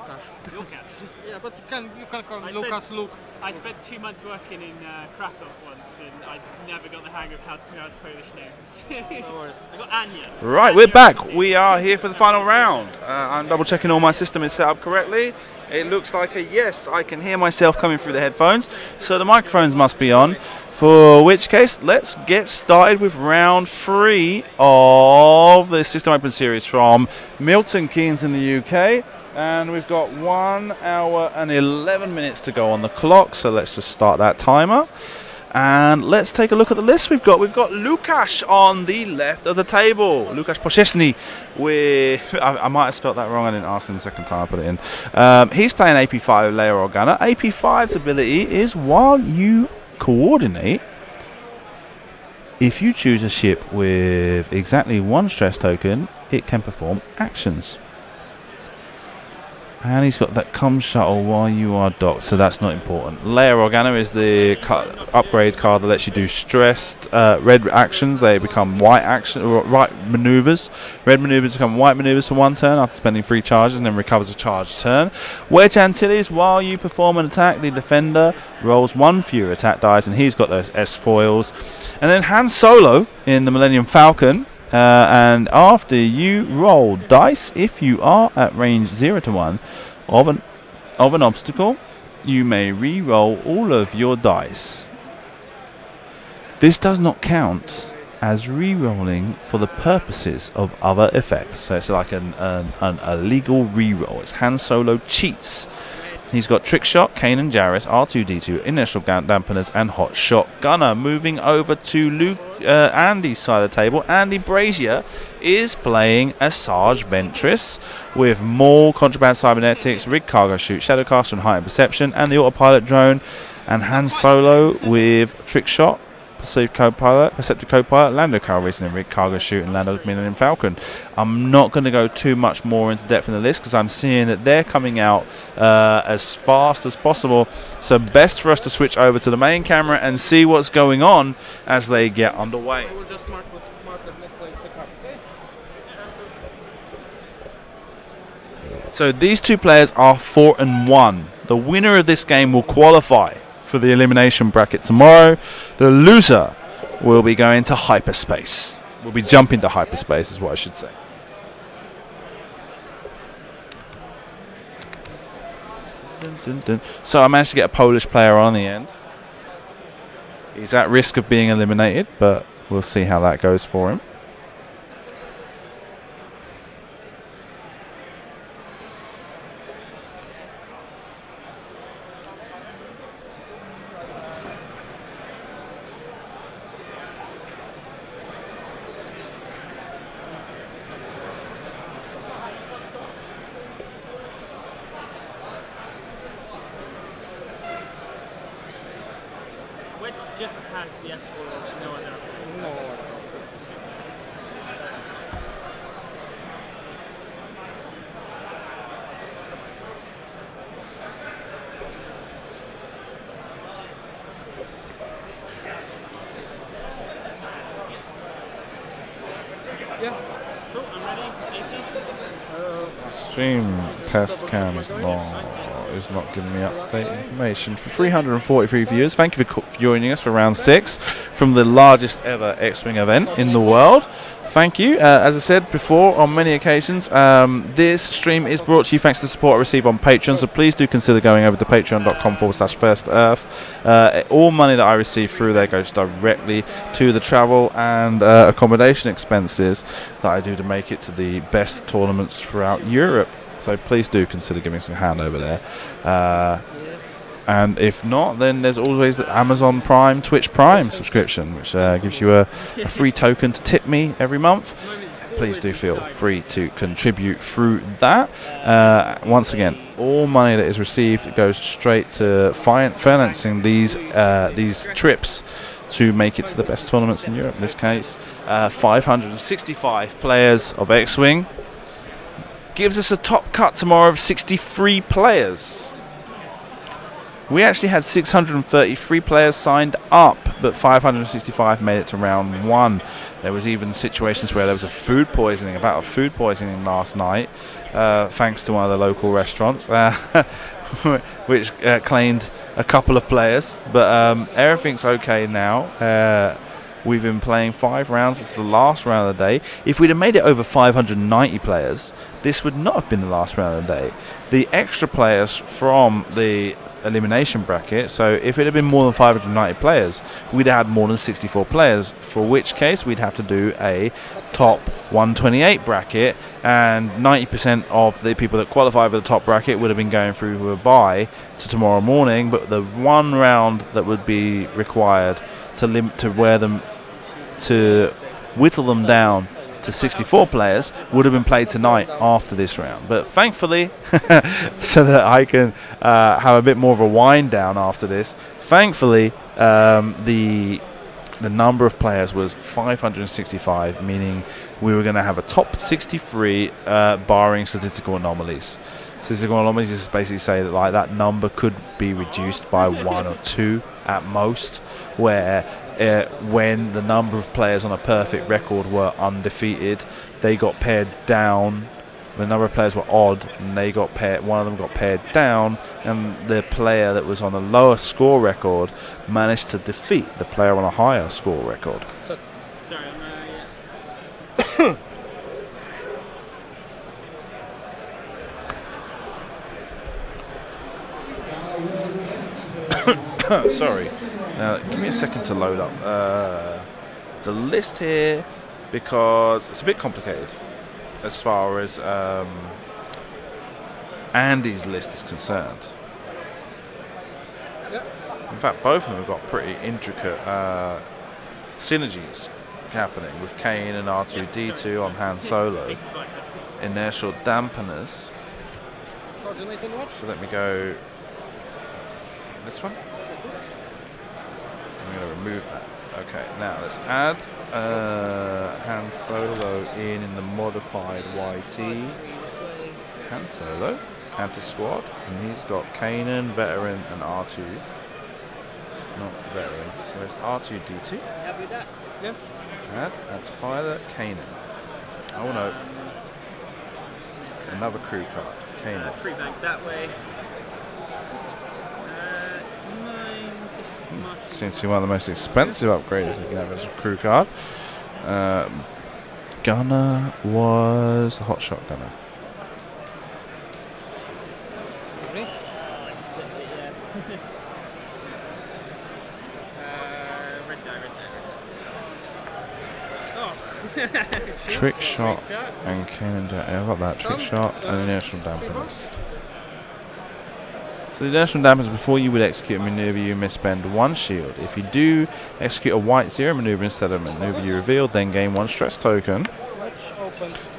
Lukasz. Lukasz. Yeah, but you can call me Lukasz, Luke. I spent 2 months working in Krakow once, and I never got the hang of how to pronounce Polish names. No worries. I got Anya. Right, Anya we're back. We are here for the final round. I'm double checking all my system is set up correctly. It looks like a yes. I can hear myself coming through the headphones, so the microphones must be on. For which case, let's get started with round 3 of the System Open series from Milton Keynes in the UK. And we've got 1 hour and 11 minutes to go on the clock, so let's just start that timer. And let's take a look at the list we've got. We've got Lukasz on the left of the table. Lukasz Poczesny with... I might have spelt that wrong. I didn't ask him the second time I put it in. He's playing AP5 layer or gunner. AP5's ability is while you coordinate, if you choose a ship with exactly 1 stress token, it can perform actions. And he's got that comm shuttle while you are docked, so that's not important. Layer Organa is the upgrade card that lets you do stressed red actions. They become white action, right maneuvers. Red maneuvers become white maneuvers for 1 turn after spending 3 charges, and then recovers a charged turn. Wedge Antilles, while you perform an attack, the defender rolls 1 fewer attack dice, and he's got those S foils. And then Han Solo in the Millennium Falcon. And after you roll dice, if you are at range 0 to 1 of an obstacle, you may re-roll all of your dice. This does not count as re-rolling for the purposes of other effects. So it's like a legal re-roll. It's Han Solo cheats. He's got Trick Shot, Kanan Jarrus, R2-D2, Inertial Dampeners, and Hot Shot Gunner. Moving over to Andy's side of the table, Andy Brazier is playing a Sarge Ventress with Maul, Contraband Cybernetics, Rig Cargo Chute, Shadowcaster, and Heightened Perception, and the Autopilot Drone, and Han Solo with Trick Shot, Perceptive Co-Pilot, Lando Calrissian, and Rig Cargo Chute, and Lando's Millennium Falcon. I'm not going to go too much more into depth in the list because I'm seeing that they're coming out as fast as possible. So best for us to switch over to the main camera and see what's going on as they get underway. I will just mark the card, okay? So these 2 players are 4 and 1. The winner of this game will qualify for the elimination bracket tomorrow. The loser will be going to hyperspace. Will be jumping to hyperspace is what I should say. Dun, dun, dun. So I managed to get a Polish player on the end. He's at risk of being eliminated, but we'll see how that goes for him. Which just has the S foils, no other. No. Yeah. Cool, I'm ready. Stream test cam is not giving me up-to-date information. For 343 viewers, thank you for joining us for round 6 from the largest ever X-Wing event in the world. Thank you. As I said before on many occasions, this stream is brought to you thanks to the support I receive on Patreon, so please do consider going over to patreon.com/FirstEarth. All money that I receive through there goes directly to the travel and accommodation expenses that I do to make it to the best tournaments throughout Europe. So please do consider giving us a hand over there. And if not, then there's always the Amazon Prime, Twitch Prime subscription, which gives you a free token to tip me every month. Please do feel free to contribute through that. Once again, all money that is received goes straight to financing these trips to make it to the best tournaments in Europe. In this case, 565 players of X-Wing gives us a top cut tomorrow of 63 players. We actually had 633 players signed up, but 565 made it to round 1. There was even situations where there was a food poisoning last night, thanks to one of the local restaurants, which claimed a couple of players. But everything's okay now. We've been playing 5 rounds. It's the last round of the day. If we'd have made it over 590 players, this would not have been the last round of the day. The extra players from the elimination bracket, so if it had been more than 590 players, we'd have had more than 64 players, for which case we'd have to do a top 128 bracket, and 90% of the people that qualify for the top bracket would have been going through to a bye to tomorrow morning. But the one round that would be required to whittle them down to 64 players would have been played tonight after this round. But thankfully, so that I can have a bit more of a wind down after this, thankfully the number of players was 565, meaning we were going to have a top 63 barring statistical anomalies. Statistical anomalies is basically say that like that number could be reduced by 1 or 2 at most, where when the number of players on a perfect record were undefeated, they got paired down. The number of players were odd, and they got paired. One of them got paired down, and the player that was on a lower score record managed to defeat the player on a higher score record. Sorry, Sorry. Now, give me a second to load up the list here, because it's a bit complicated as far as Andy's list is concerned. In fact, both of them have got pretty intricate synergies happening with Kane and R2-D2 on Han Solo. Inertial dampeners. So let me go this one. I'm going to remove that. Okay, now let's add Han Solo in the modified YT. Han Solo, add to squad, and he's got Kanan, Veteran, and R2. Not Veteran. Where's R2-D2? happy with that? Yeah. Add to pilot, Kanan. Oh no. Another crew card, Kanan. Free bank that way. Seems to be one of the most expensive upgrades you can have as a crew card. Gunner was the hotshot gunner. Ready? Red die. Oh. Trick shot and Kanan. Yeah, I've got that. Trick shot and inertial dampeners. So the inertial dampeners, before you would execute a maneuver, you may spend 1 shield. If you do execute a white 0 maneuver instead of a maneuver you revealed, then gain 1 stress token.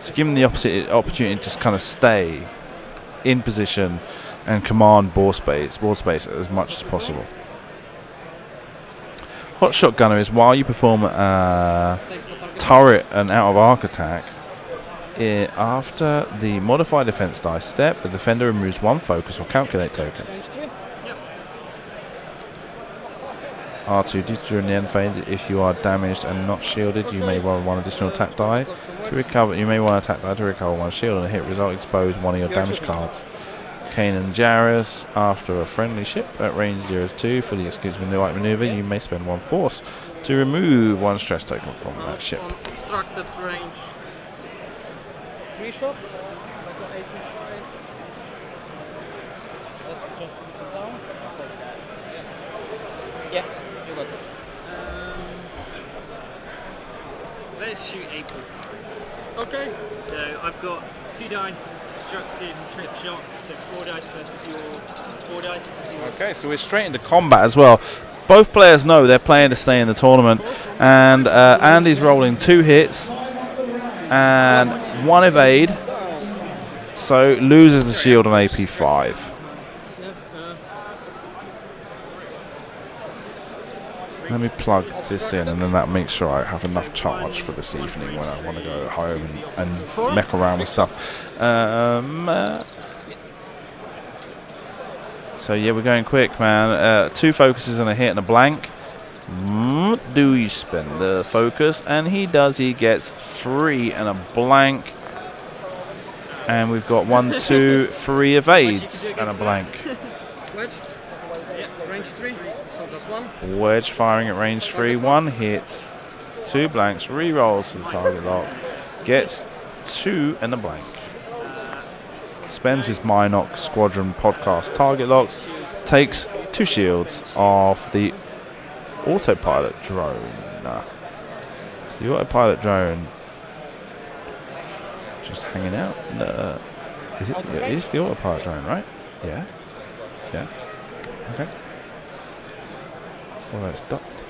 So give them the opportunity to just kind of stay in position and command ball space as much as possible. Hotshot gunner is while you perform a turret and out of arc attack, after the modified defense dice step, the defender removes 1 focus or calculate token. R2-D2 in the end phase. If you are damaged and not shielded, you may roll 1 additional attack die to recover. You may want to attack die to recover 1 shield, and a hit result expose 1 of your damage cards. Kane and Jarrus, after a friendly ship at range 0-2 for the executes white maneuver, you may spend 1 force to remove 1 stress token from that ship. Obstructed range. 3 shot. Like an 85. Just put it down. Yeah, you got it. Let's shoot April. Okay. So I've got 2 dice, obstructed, trick shot, so 4 dice versus your 4 dice versus yours. Okay, so we're straight into combat as well. Both players know they're playing to stay in the tournament, and Andy's rolling 2 hits and 1 evade, so loses the shield on AP5. Let me plug this in, and then that makes sure I have enough charge for this evening when I want to go home and mech around with stuff. So yeah, we're going quick, man. 2 focuses and a hit and a blank. Do you spend the focus? And he does. He gets 3 and a blank. And we've got 1, 2, 3 evades and a blank. Wedge. Range 3. So just 1. Wedge firing at range 3. 1 hit. 2 blanks. Re-rolls for the target lock. Gets 2 and a blank. Spends his Minoc Squadron podcast target locks. Takes 2 shields off the autopilot drone. It's the autopilot drone just hanging out. Is it? It is the autopilot drone, right? Yeah. Yeah. Okay. Well, it's docked.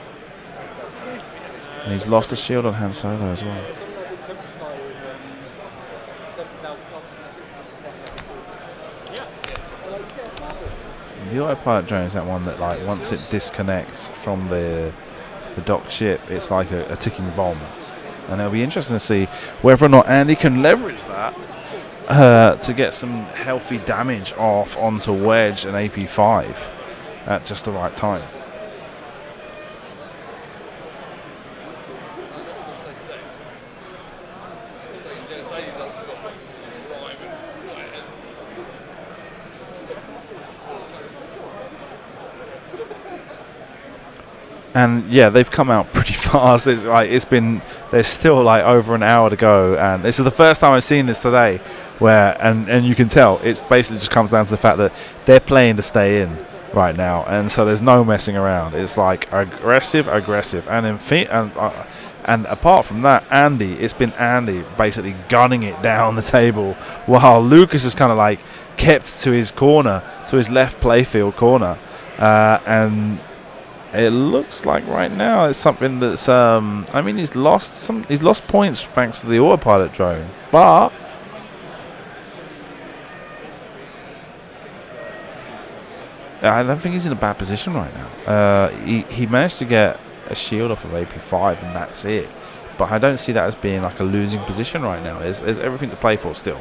And he's lost a shield on Han Solo as well. The autopilot drone is that one that, like, once it disconnects from the docked ship, it's like a ticking bomb. And it'll be interesting to see whether or not Andy can leverage that to get some healthy damage off onto Wedge and AP5 at just the right time. And yeah, they've come out pretty fast. There's still like over an hour to go, and this is the first time I've seen this today, where and you can tell it's basically just comes down to the fact that they're playing to stay in right now, and so there's no messing around. It's like aggressive, and apart from that, it's been Andy basically gunning it down the table, while Lukasz is kind of like kept to his corner, to his left playfield corner, and it looks like right now it's something that's I mean, he's lost points thanks to the autopilot drone, but I don't think he's in a bad position right now. He managed to get a shield off of AP5 and that's it, but I don't see that as being like a losing position right now. There's everything to play for still.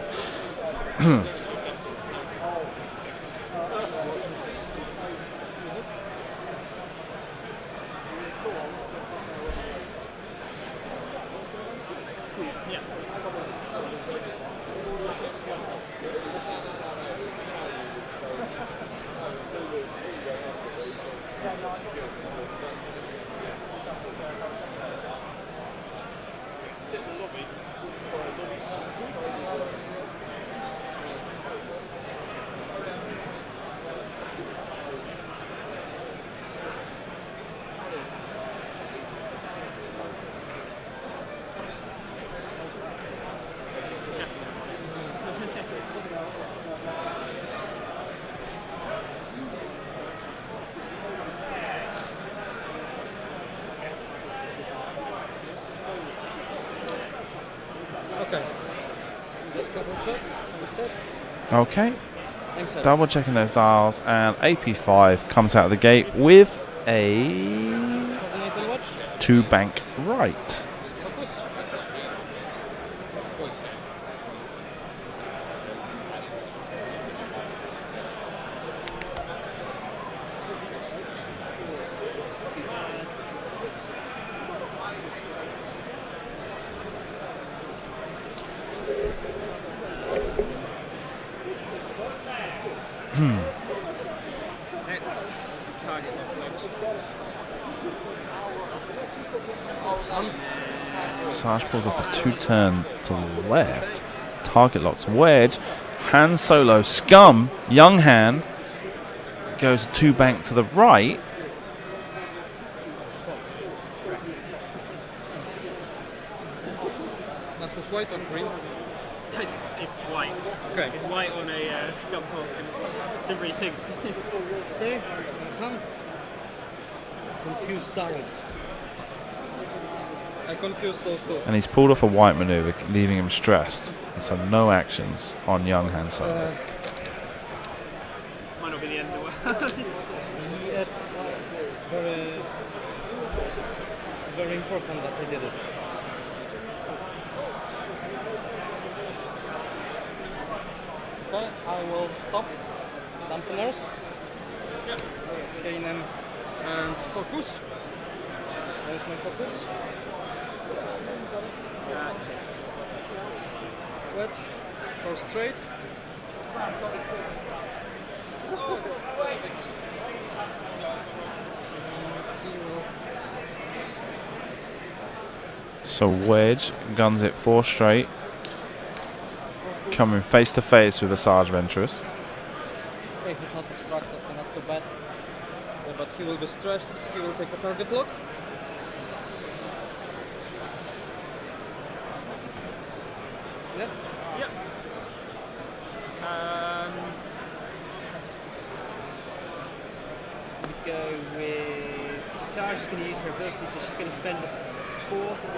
Okay, double checking those dials, and AP5 comes out of the gate with a 2 bank right. Sarge pulls off a 2-turn to the left. Target locks Wedge. Han Solo, Scum, young Han, goes 2 bank to the right. That was white or green? It's white. Okay. It's white on a Scum Falcon. Didn't really think. Okay. Confused dials. I confused those two. And he's pulled off a white maneuver, leaving him stressed. And so no actions on young Han Solo. Might not be the end of the world. It's very, very important that I did it. Okay, I will stop dampeners. Keynes and focus. There's my focus. Wedge. For straight. So wedge guns it 4 straight, coming face to face with a Sarge Venturous. Okay, he's not obstructed, so not so bad. But he will be stressed. He will take a target lock. Yep. Yep. We go with Sarge is going to use her ability, so she's going to spend a force.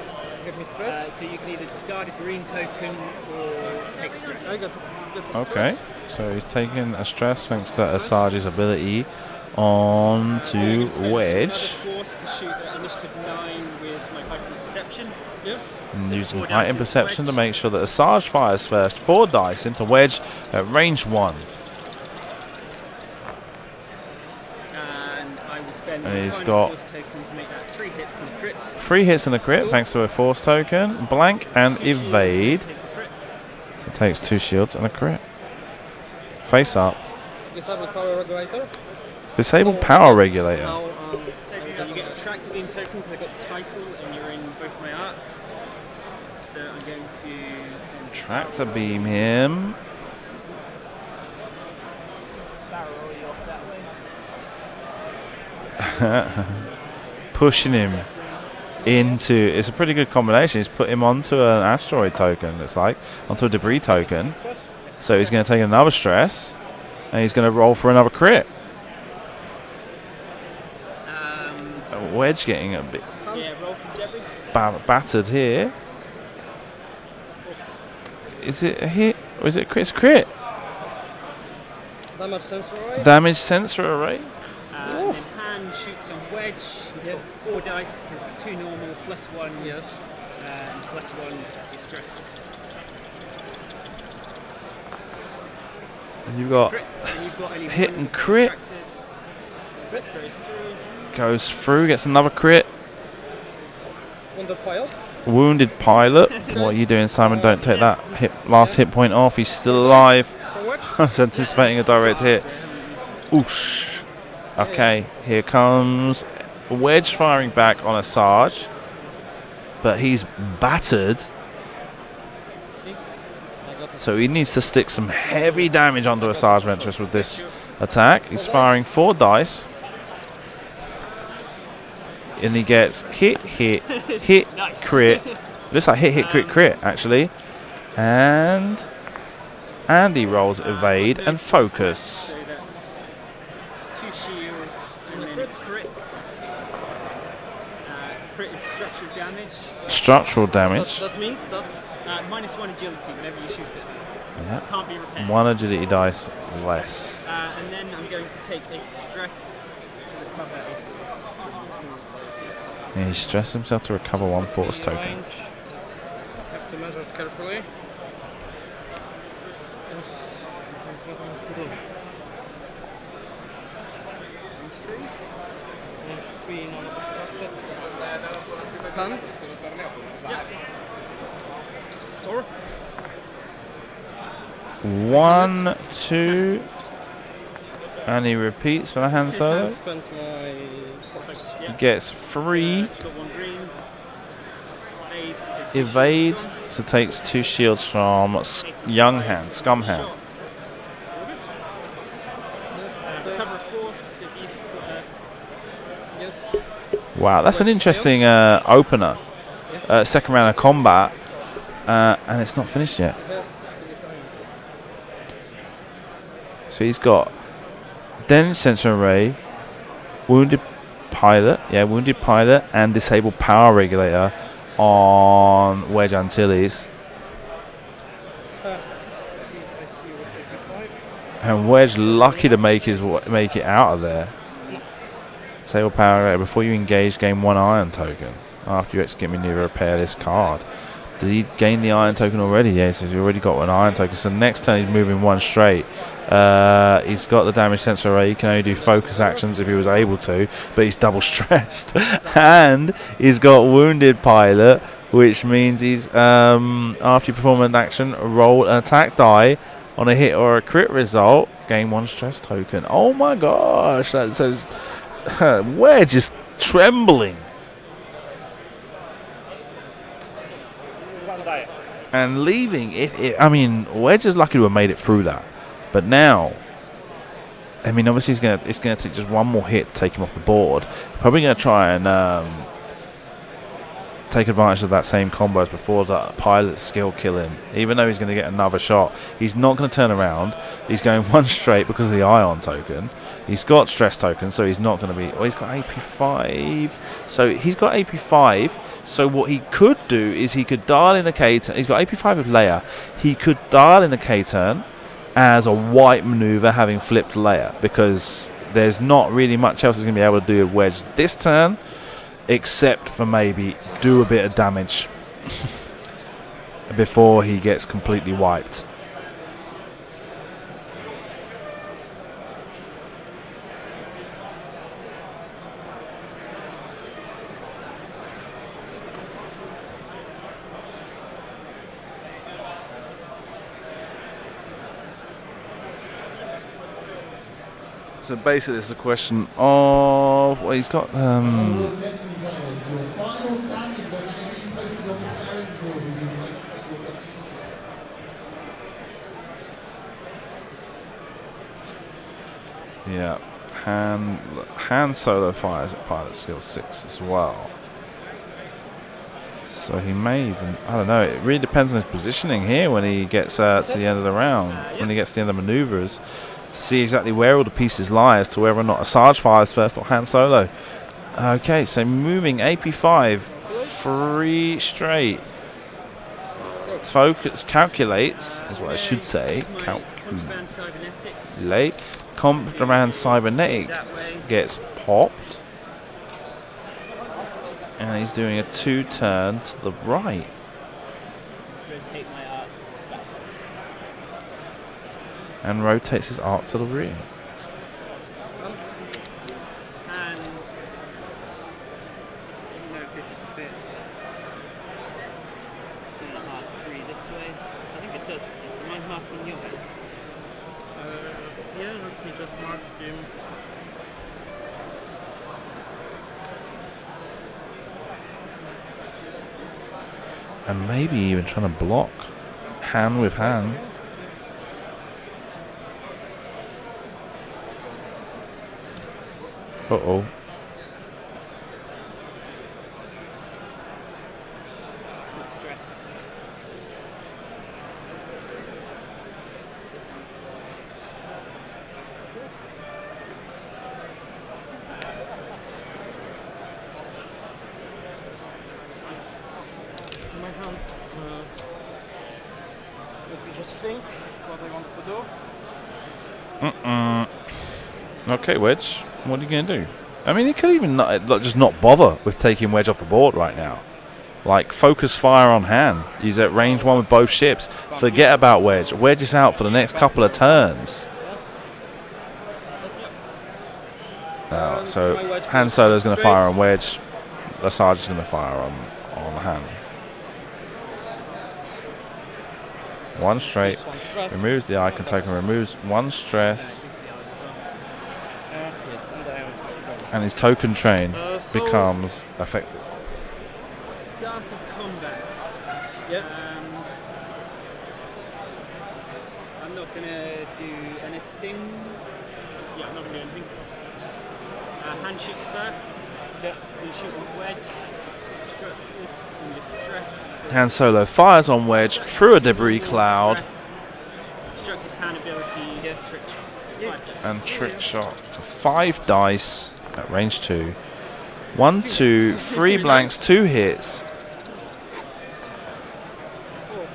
Give me stress. So you can either discard a green token or take a stress. I got the Okay, so he's taking a stress thanks to Sarge's ability on to wedge. Force to shoot at initiative 9 with my heightened perception. Yeah. And So using 4 dice heightened into perception to wedge. make sure that Sarge fires first. 4 dice into wedge at range 1. And I will spend And one he's final got force token to make that 3 hits and crit. 3 hits and a crit thanks to a force token. Blank and 2 shields, evade. takes a crit. So takes 2 shields and a crit. Face up. Disable power regulator. Disable power regulator. Now, And you get a tractor beam token because I got the title and you're in both my arcs. So I'm going to Tractor beam him. barrel you off that way. Pushing him into, it's a pretty good combination. He's put him onto an asteroid token, looks like, onto a debris token. So he's going to take another stress and he's going to roll for another crit. A wedge getting a bit Yeah, roll from debris. battered here. Is it a hit or is it a crit? It's a crit. damage sensor array. Damage sensor array. And then hand shoots on wedge. He's got 4 dice because 2 normal plus 1. Yes. And plus 1 because you're stressed. And you've got Crit. And you've got only hit 1 and crit. contracted. Crit goes through. Goes through, gets another crit. Wounded pile. Wounded pilot. What are you doing, Simon? Don't take that last hit point off. He's still alive. For wedge. I was anticipating a direct hit. Oosh. Okay, here comes wedge firing back on a Sarge. But he's battered. So he needs to stick some heavy damage onto a Sarge Venturous with this attack. He's firing 4 dice. And he gets hit, Nice. crit. Looks like hit, crit, crit, actually. And he rolls evade and focus. So that's 2 shields and then a crit. Crit is structural damage. Structural damage. That means that -1 agility whenever you shoot it. Yeah. Can't be repaired. 1 agility dice less. And then I'm going to take a stress to recover a force. And he stressed himself to recover 1 force token. range. Have to measure it carefully. Range 3 non-obstructed. Can? Or? 1, 2, and he repeats for the hand solo. Spent my focus. He gets 3 Got 1 green. Evades. So 2 evades, shields so takes 2 shields from young hand, scum hand. gone. Recover a force if you Yes. Wow, that's an interesting opener. Second round of combat, and it's not finished yet. Yes. Design. So he's got damage sensor array, wounded pilot, and disabled power regulator on Wedge Antilles. And Wedge lucky to make it out of there. Disable power regulator before you engage. Gain 1 iron token after you execute maneuver. Repair this card. Did he gain the iron token already? Yes, he's already got an iron token. So next turn he's moving one straight. He's got the damage sensor array. He can only do focus actions if he was able to, but he's double stressed. And he's got wounded pilot, which means he's, after you perform an action, roll an attack die on a hit or a crit result, gain one stress token. Oh my gosh, that says we're just trembling. And leaving, I mean, we're just lucky to have made it through that. But now, I mean, obviously it's gonna take just one more hit to take him off the board. Probably gonna try and take advantage of that same combo as before, that pilot skill kill him. Even though he's gonna get another shot, he's not gonna turn around. He's going one straight because of the ion token. He's got stress token, so he's not gonna be. Oh, he's got AP5. So he's got AP5. So what he could do is he could dial in a K-turn. He's got AP5 with layer. He could dial in a K-turn as a white maneuver, having flipped layer, because there's not really much else he's going to be able to do with wedge this turn, except for maybe do a bit of damage before he gets completely wiped. So basically, it's a question of well, he's got. Yeah, hand solo fires at pilot skill 6 as well. So he may even, I don't know, it really depends on his positioning here when he gets to the end of the round, when he gets to the end of the maneuvers, to see exactly where all the pieces lie as to whether or not a Sarge fires first or hand solo. Okay, so moving AP5, 3 straight. Focus, calculates, is what I should say. Calculate. Contraband Cybernetics gets popped. And he's doing a 2-turn to the right. Rotate my arc back. And rotates his arc to the rear. And I don't know if this would fit. Doing arc 3 this way. I think it does fit. Do you mind marking your head? Yeah, let me just mark him. And maybe even trying to block hand with hand. Uh-oh. Still stressed. My hand. Let me just think what I want to do. Okay, Wedge. What are you going to do? I mean, he could even just not bother with taking Wedge off the board right now. Like, focus fire on hand. He's at range 1 with both ships. Forget about Wedge. Wedge is out for the next couple of turns. So, hand solo's going to fire on Wedge. The Sergeant's going to fire on hand. 1 straight. Removes the icon token. Removes 1 stress. And his token train becomes effective. Start of combat. Yep. I'm not gonna do anything. Yeah, I'm not gonna do anything. Hand shoots first. Yeah. You shoot on wedge. Structured. And you're stressed. So Han Solo fires on Wedge through a debris cloud. Structured hand ability. Yeah. Trick shot. And trick shot for 5 dice at range 2. 1, 2, 3 blanks, 2 hits.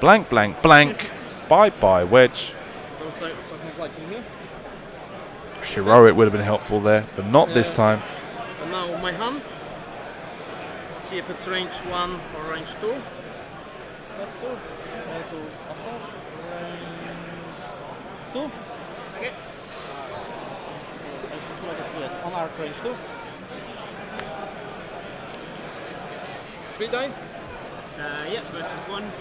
Blank, blank, blank. Bye bye, Wedge. Heroic would have been helpful there, but not this time. And now my hand. See if it's range 1 or range 2. That's so. To Assange. 2. Okay. Yes, on arc range 2. 3 die. Yep, versus 1.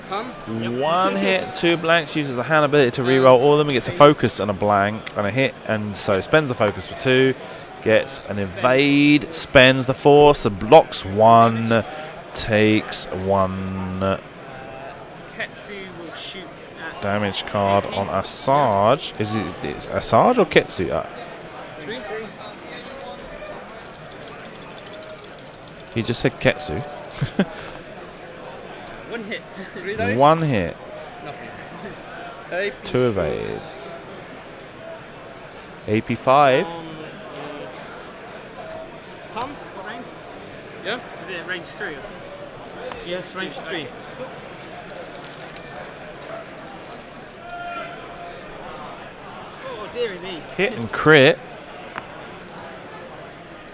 Come. Yep. 1 hit, 2 blanks, uses the hand ability to reroll all of them. He gets a focus and a blank and a hit, and so spends the focus for 2. Gets an evade, spends the force, and blocks 1, takes 1 Ketsu will shoot at damage card on Assange. Is it Assange or Ketsu? 3. He just said Ketsu. 1 hit. 3 dice. 1 hit, Nothing. AP 2 evades. AP5. Come. What range? Yeah. Is it range 3? Yes, range 3. Oh dearie me. Hit and crit.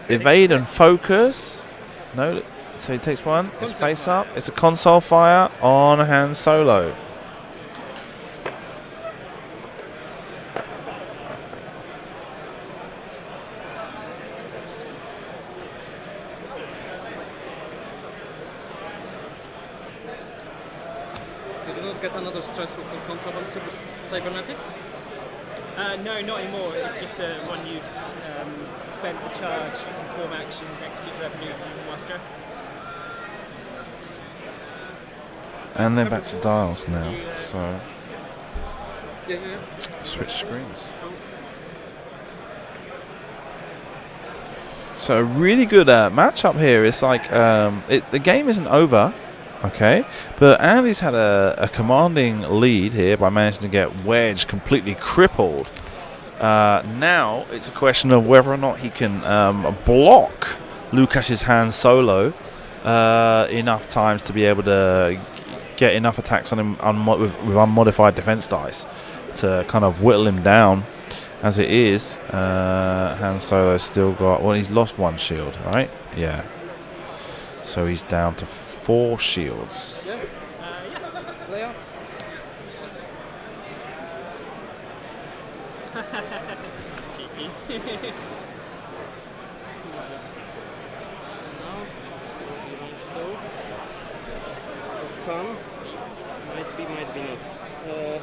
Evade and focus. No, so he takes 1. It's face up. It's a console fire on Han Solo. You do not get another stressful contraband cybernetics? No, not anymore. It's just a one use. Spend the charge, perform action, execute revenue, even more stress. And they're back to dials now. So Yeah. switch screens. So a really good matchup here. It's like the game isn't over, okay? But Andy's had a commanding lead here by managing to get Wedge completely crippled. Now it's a question of whether or not he can block Lukasz's Han Solo enough times to be able to get enough attacks on him with unmodified defense dice to kind of whittle him down. As it is, Han Solo's still got, well, he's lost 1 shield, right? Yeah. So he's down to 4 shields. Yeah. Leia. Cheeky. Come. Might be not. Go.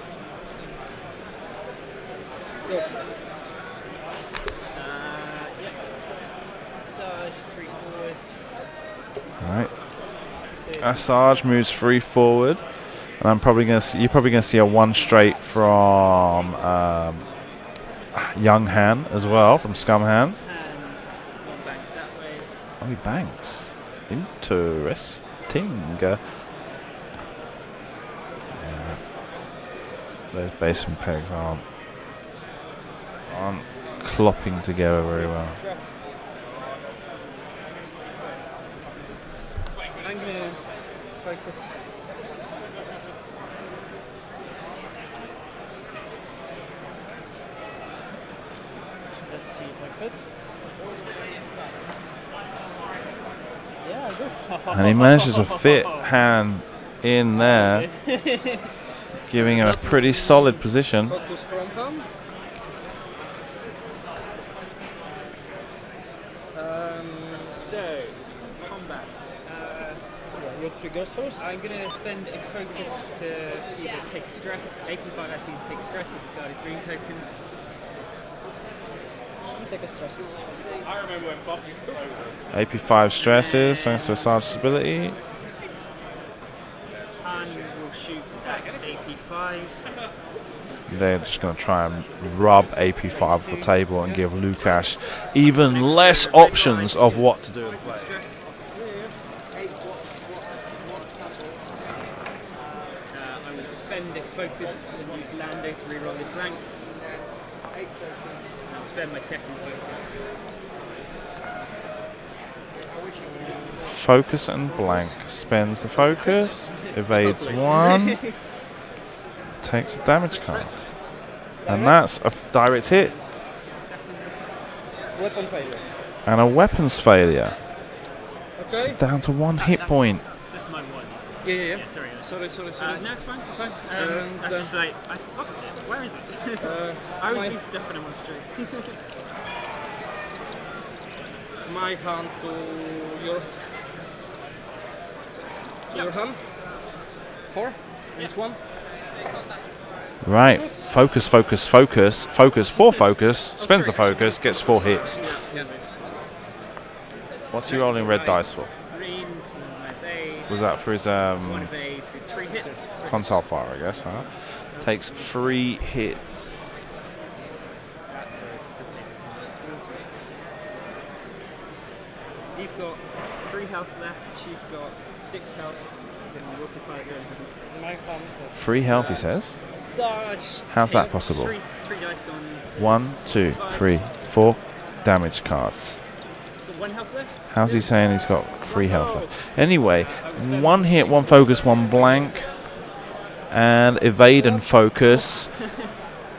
Yep. Sarge, 3 forward. Alright. Assange moves 3 forward. And I'm probably gonna you're probably gonna see a 1 straight from Young Han as well, from Scum Han. And 1 back that way. Oh, he banks. Interesting. Yeah. Those base and pegs aren't clopping together very well. I'm gonna focus. Let's see if I fit. Yeah, good. And he manages to fit Han in there, giving him a pretty solid position. Focus from him. So, combat. Yeah, your triggers first. I'm going to spend a focus to either take stress. AP5 has to take stress and discard his green token. You take a stress. I remember when Bob used to play with him. AP5 stresses thanks to Assange's ability. And we'll shoot at AP5. They're just going to try and rub AP5 off the table and give Lukasz even less options of what to do. I will spend a focus and use Lando to reroll his blank. I'll spend my second focus. Focus and blank. Spends the focus, evades 1, takes a damage card. And that's a direct hit. Weapon failure. And a weapons failure. Okay. It's down to 1 hit point. That's my 1. Yeah. Yeah, sorry. Sorry. No, it's fine. It's fine. And, I just like I lost it. Where is it? I always lose stuff when I'm on stream. My hand to your hand. 4 each one. Right, focus. For focus, spends the focus, gets 4 hits. Yeah. What's he rolling red dice for? Green for my evade. Was that for his 1 evade to 3 hits. console fire, I guess, huh? Takes 3 hits. He's got 3 health left, she's got 6 health. Then the autopilot goes. My hand. 3 health, he says. Sarge. How's that possible? 3 dice on. 1, 2, 3, 4 damage cards. Got 1 health left. How's he saying he's got 3 health left? Anyway, 1 hit, 1 focus, 1 blank. And evade and focus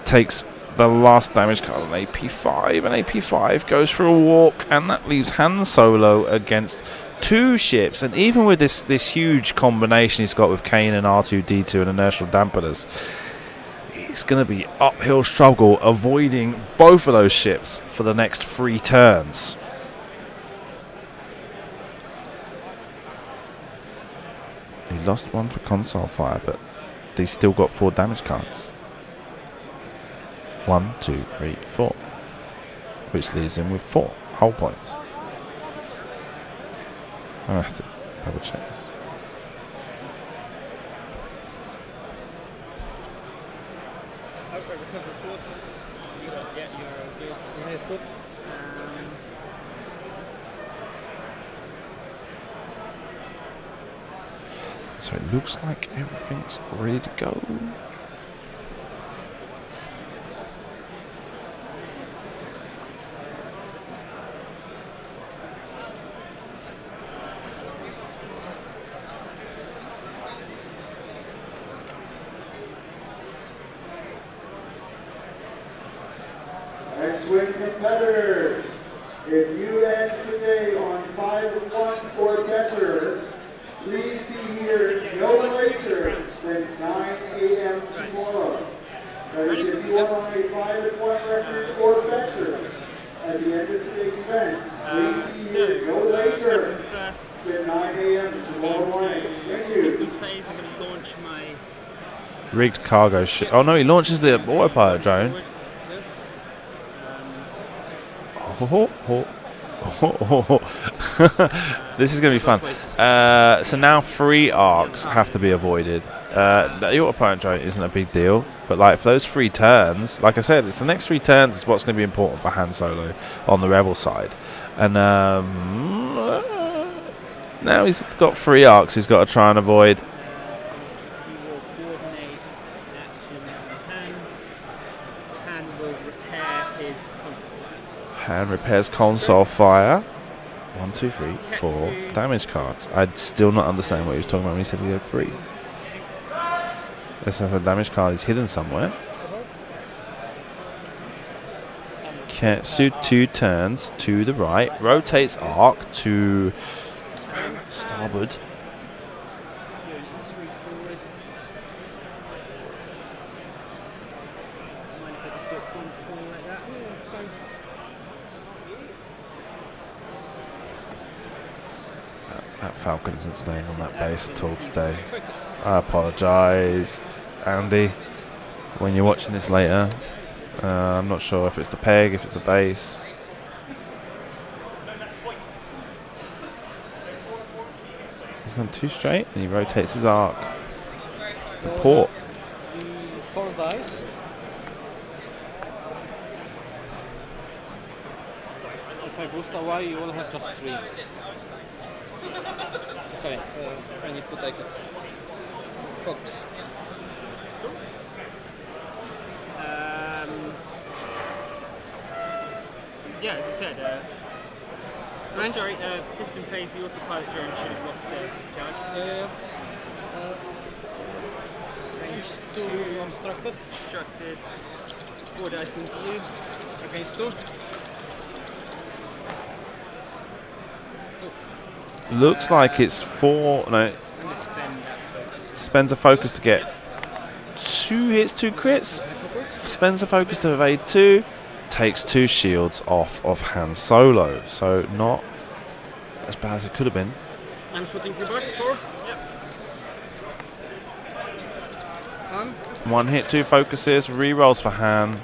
takes the last damage card on AP5. And AP5 goes for a walk. And that leaves Han Solo against 2 ships. And even with this huge combination he's got with Kane and R2-D2 and inertial dampeners, it's going to be uphill struggle avoiding both of those ships for the next 3 turns. He lost 1 for console fire, but he's still got 4 damage cards. 1, 2, 3, 4, which leaves him with 4 hull points. I have to double check this. Yeah, it's good. So it looks like everything's ready to go. X-Wing competitors, if you end today on 5-1 or better, please be here no later than 9 a.m. tomorrow. That is, if you are on a 5-1 record or better at the end of today's event, please be here no later than 9 a.m. tomorrow morning. Thank you. Systems phase, I'm going to launch my. Rigged cargo ship. Oh no, he launches the autopilot drone. This is going to be fun. So now 3 arcs have to be avoided. The autopilot drone isn't a big deal, but like for those 3 turns, like I said, it's the next 3 turns is what's going to be important for Han Solo on the Rebel side. And now he's got 3 arcs he's got to try and avoid. Han repairs console fire. 1, 2, 3, 4 damage cards. I'd still not understand what he was talking about when he said he had 3. This has a damage card. He's hidden somewhere. Ketsu 2 turns to the right. Rotates arc to starboard. That Falcon isn't staying on that base at all today. I apologise, Andy, when you're watching this later. I'm not sure if it's the peg, if it's the base. He's gone 2 straight and he rotates his arc to port. 4 dice. If I boost away, you will have just 3. Okay, I need to take it. Focus. Yeah, as I said, sorry, system phase, the autopilot drone should have lost their charge. Range 2 obstructed. Obstructed. 4 dice into you. Against 2. Looks like it's 4. No. I'm going to spend that spends a focus to get 2 hits, 2 crits. Spends a focus to evade 2. Takes 2 shields off of Han Solo. So not as bad as it could have been. I'm shooting for back 4. Yep. 1 hit, 2 focuses. Rerolls for Han.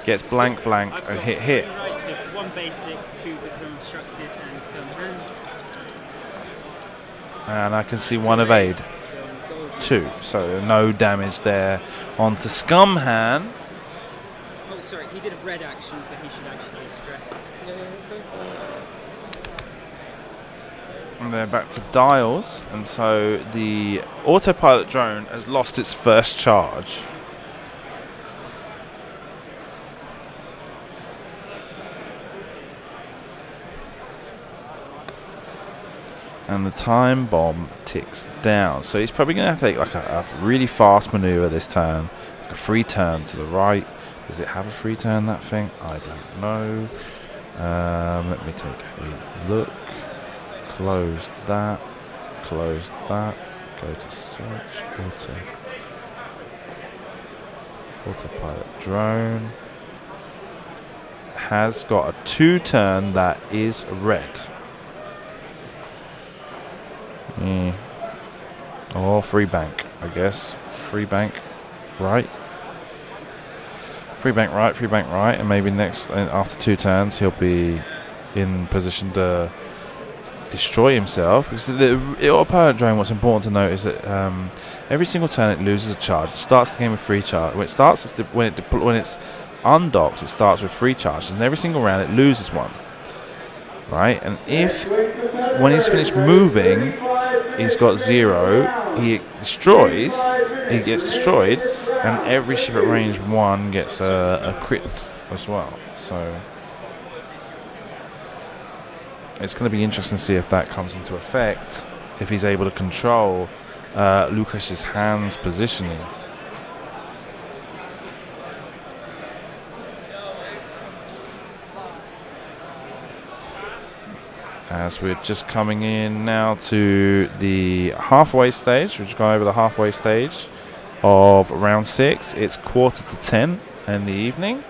Gets blank, blank. I've A got hit. Right, so 1 basic, 2 become obstructed, and stun hand. And I can see 1 evade. 2. So no damage there. On to Scum Han. Oh, sorry, he did a red action, so he should actually be stressed. And they're back to dials. And so the autopilot drone has lost its first charge. And the time bomb ticks down. So he's probably going to have to take like a really fast maneuver this turn. Like a free turn to the right. Does it have a free turn, that thing? I don't know. Let me take a look. Close that. Close that. Go to search. Autopilot drone. Has got a 2 turn that is red. Or free bank, I guess. Free bank right. Free bank right, free bank right. And maybe next, after 2 turns, he'll be in position to destroy himself. Because the autopilot drone, what's important to note is that every single turn it loses a charge. It starts the game with 3 charge. When it starts, when it's undocks, it starts with 3 charges. And every single round it loses 1. Right? And if, when he's finished moving, he's got 0, he destroys, he gets destroyed, and every ship at range 1 gets a crit as well. So it's going to be interesting to see if that comes into effect, if he's able to control Lukasz's hand's positioning. As we're just coming in now to the halfway stage. We've just gone over the halfway stage of round 6. It's 9:45 in the evening.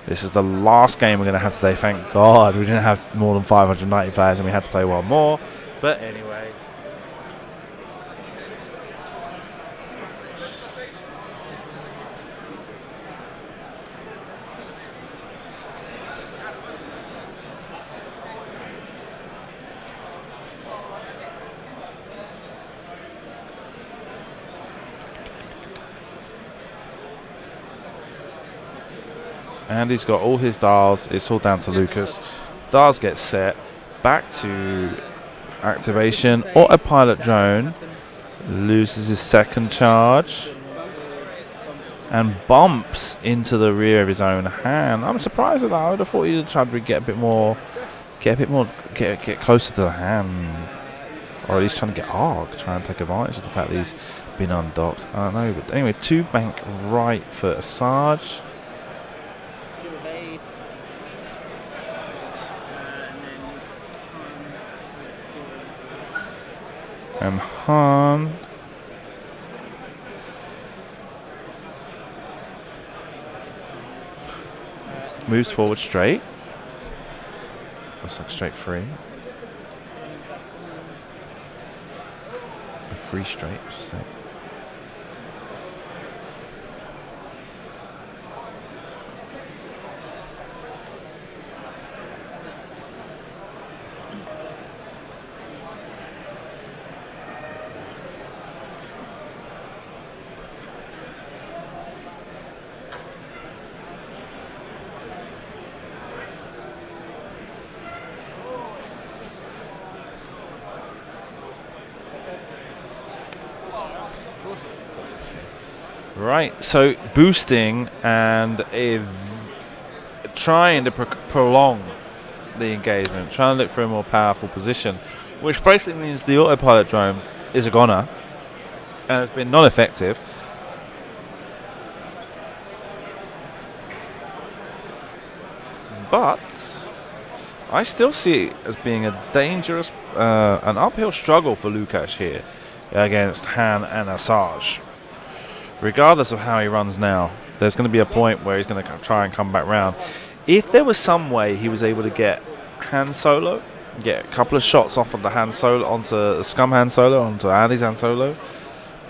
This is the last game we're going to have today. Thank God we didn't have more than 590 players and we had to play 1 more. But anyway. And he's got all his dials. It's all down to Lukasz. Dials get set. Back to activation. Autopilot drone loses his 2nd charge and bumps into the rear of his own hand. I'm surprised at that. I would have thought he'd try to get closer to the hand, or at least trying to get arc, try and take advantage of the fact that he's been undocked. I don't know, but anyway, 2 bank right for Asajj. And Han moves forward straight. Looks like straight 3. A 3 straight, I should say. Right, so boosting and trying to prolong the engagement, trying to look for a more powerful position, which basically means the autopilot drone is a goner and has been non-effective. But I still see it as being a dangerous, an uphill struggle for Lukasz here. against Han and Asajj. Regardless of how he runs now, there's going to be a point where he's going to try and come back round. If there was some way he was able to get Han Solo, get a couple of shots off of the Han Solo onto the Scum Han Solo, onto Andy's Han Solo,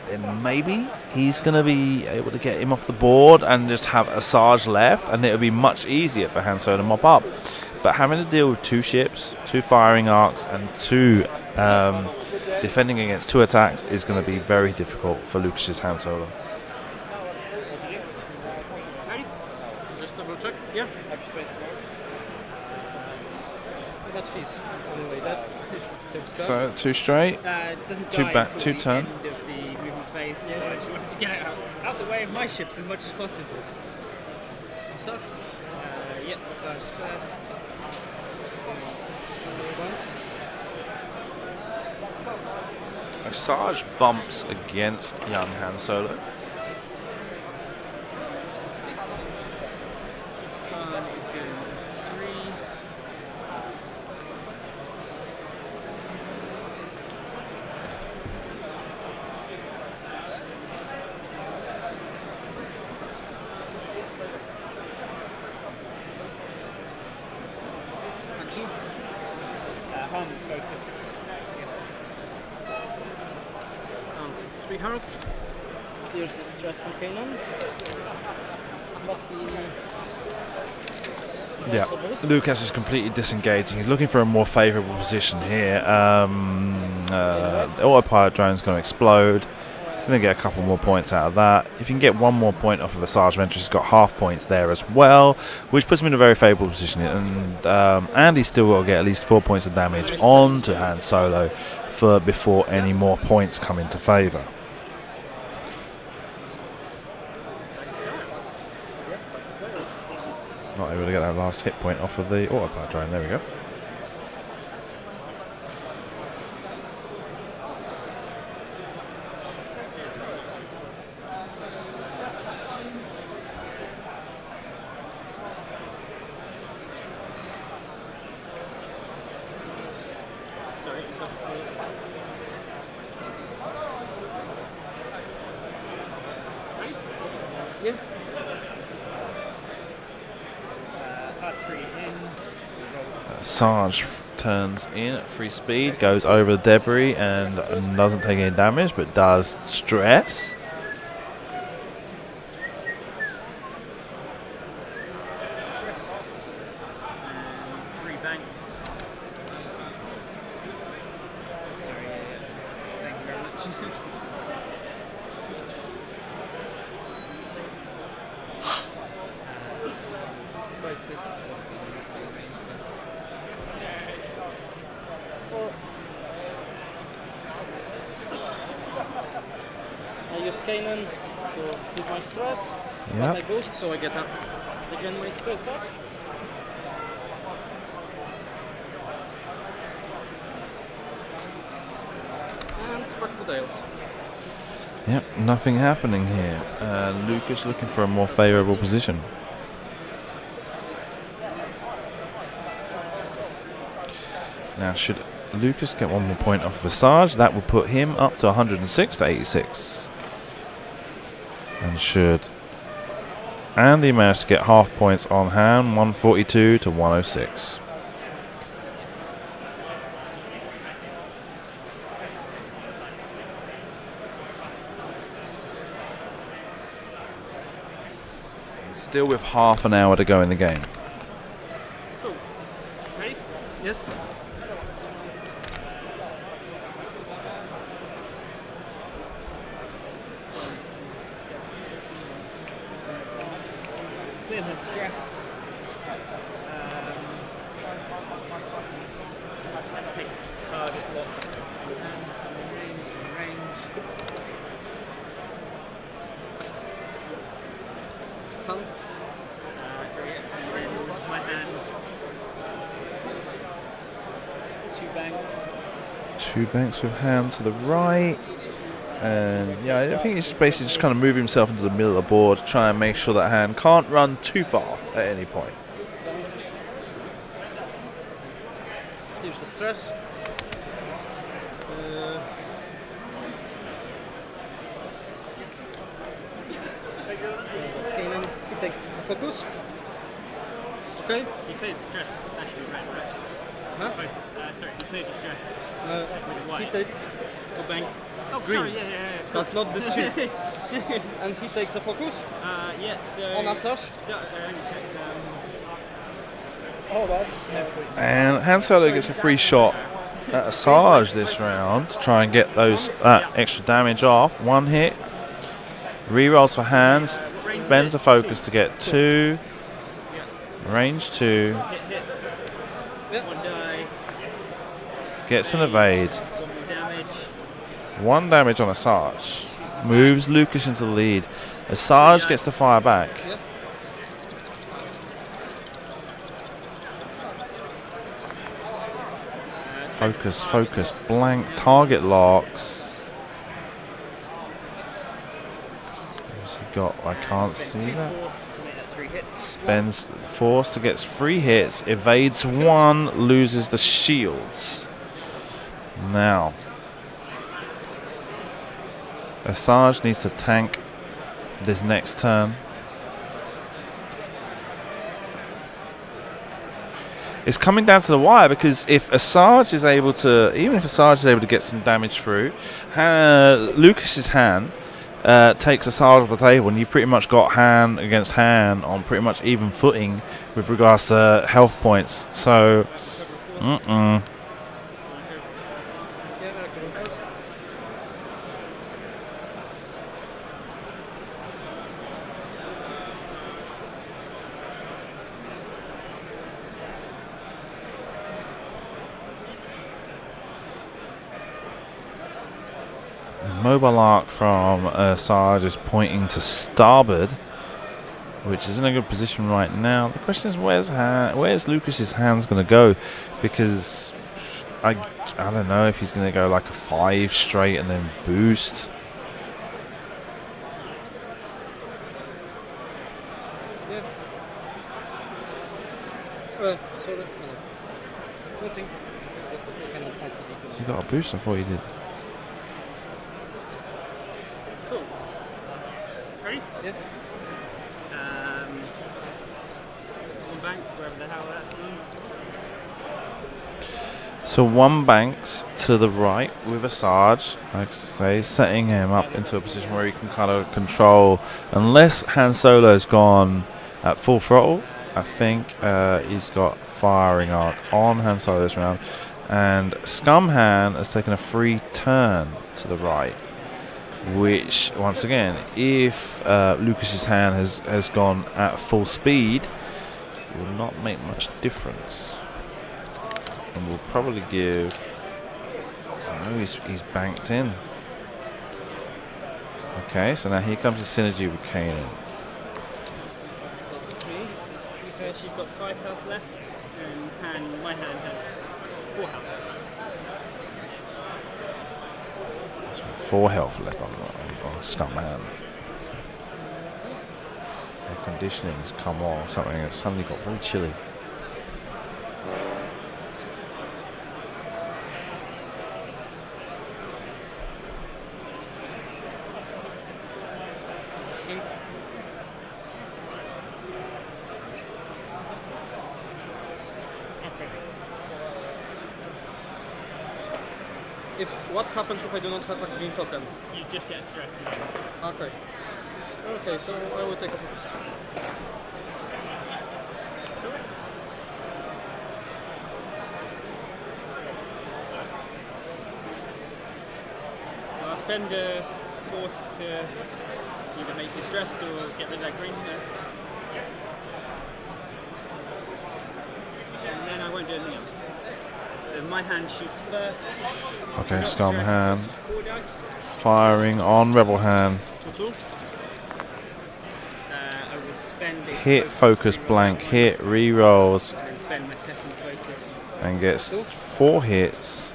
then maybe he's going to be able to get him off the board and just have Asajj left, and it would be much easier for Han Solo to mop up. But having to deal with 2 ships, 2 firing arcs, and 2 defending against 2 attacks is going to be very difficult for Lukasz's Han Solo. Ready? Just double check. Yeah. Hyperspace tomorrow. But she's anyway that. So 2 straight, Doesn't 2 die back, until 2 the turn. end of the movement phase, so I just wanted to get it out the way of my ships as much as possible. Stuff. Yep, Asajj first. Asajj bumps against young Han Solo. Han is doing 3. Action. Han focus. Yes. 3 hearts. Clears the stress from Kanan. But he Yeah, Lukasz is completely disengaging. He's looking for a more favourable position here. The autopilot drone is going to explode. He's going to get a couple more points out of that. If you can get 1 more point off of Asajj Ventress, he's got half points there as well, which puts him in a very favourable position. And Andy's still got to get at least 4 points of damage onto Han Solo before any more points come into favour. Not able to get that last hit point off of the autopilot drone. There we go. Sorry. yeah. Part 3 in. Asajj turns in at free speed, goes over the debris and doesn't take any damage, but does stress. Bank. Sorry, thank you very much. I use Kanan to keep my stress. Yep. I boost, so I get again my stress back. And back to Dales. Yep, nothing happening here. Lukasz looking for a more favourable position. Now, should Lukasz get 1 more point off of Asajj, that will put him up to 106 to 86. And should Andy manage to get half points on Han, 142 to 106. Still with half an hour to go in the game. Cool. Ready? Yes. Clear the stress. Let's take target lock. Range. Fun. Sorry, and my hand. 2 bank. 2 banks with Han to the right. And yeah, I think he's basically just kind of move himself into the middle of the board, try and make sure that Han can't run too far at any point. Here's the stress. That's Keynes. He takes focus. Okay. He plays stress, actually red, right? Huh? Sorry, he played the stress. He takes Or bank. Oh, green. sorry, yeah. That's not this sheet. And he takes a focus. Yes, so... On a slash. Hold on. And Han Solo gets a free shot at Asajj this round to try and get those extra damage off. One hit. Rerolls for hands. Bends the focus to get 2. Range 2. Hit. One die. Gets an evade. 1 more damage. 1 damage on Asajj. Moves Lukasz into the lead. Asajj gets to fire back. Yeah. Focus. Blank. Target locks. What's he got? I can't see that. Spends force to get 3 hits. Evades 1. Loses the shields. Now. Asajj needs to tank this next turn. It's coming down to the wire, because if Asajj is able to, even if Asajj is able to get some damage through, Lukasz's hand takes Asajj off the table, and you've pretty much got hand against hand on pretty much even footing with regards to health points. So, mobile arc from Asajj is pointing to starboard, which is in a good position right now. The question is, where's Lukasz's hands going to go? Because I don't know if he's going to go like a 5 straight and then boost. Yeah. Sorry. Nothing. You got a boost? I thought you did. Cool. Ready? Yeah. One bank, wherever the hell that's going. So 1 banks to the right with Asajj, like I say, setting him up into a position where he can kind of control, unless Han Solo's gone at full throttle. I think he's got firing arc on Han Solo this round, and Scumhan has taken a free turn to the right, which once again, if Lukasz's hand has gone at full speed, it will not make much difference. And we'll probably give... Oh, he's banked in. Okay, so now here comes the synergy with Keynes. She's got 5 health left, and my hand has 4 health left. 4 health left on Scumman. The conditioning's come on, something that's suddenly got very chilly. What happens if I do not have a green token? You just get stressed. Okay. Okay, so I will take a focus. I'll spend a force to either make you stressed or get rid of that green. And then I won't do anything else. So my hand shoots first. Okay, Scumhan firing on Rebel hand. I will spend a Hit, focus, blank, hit, rerolls, and spend my second focus. and gets 4 hits.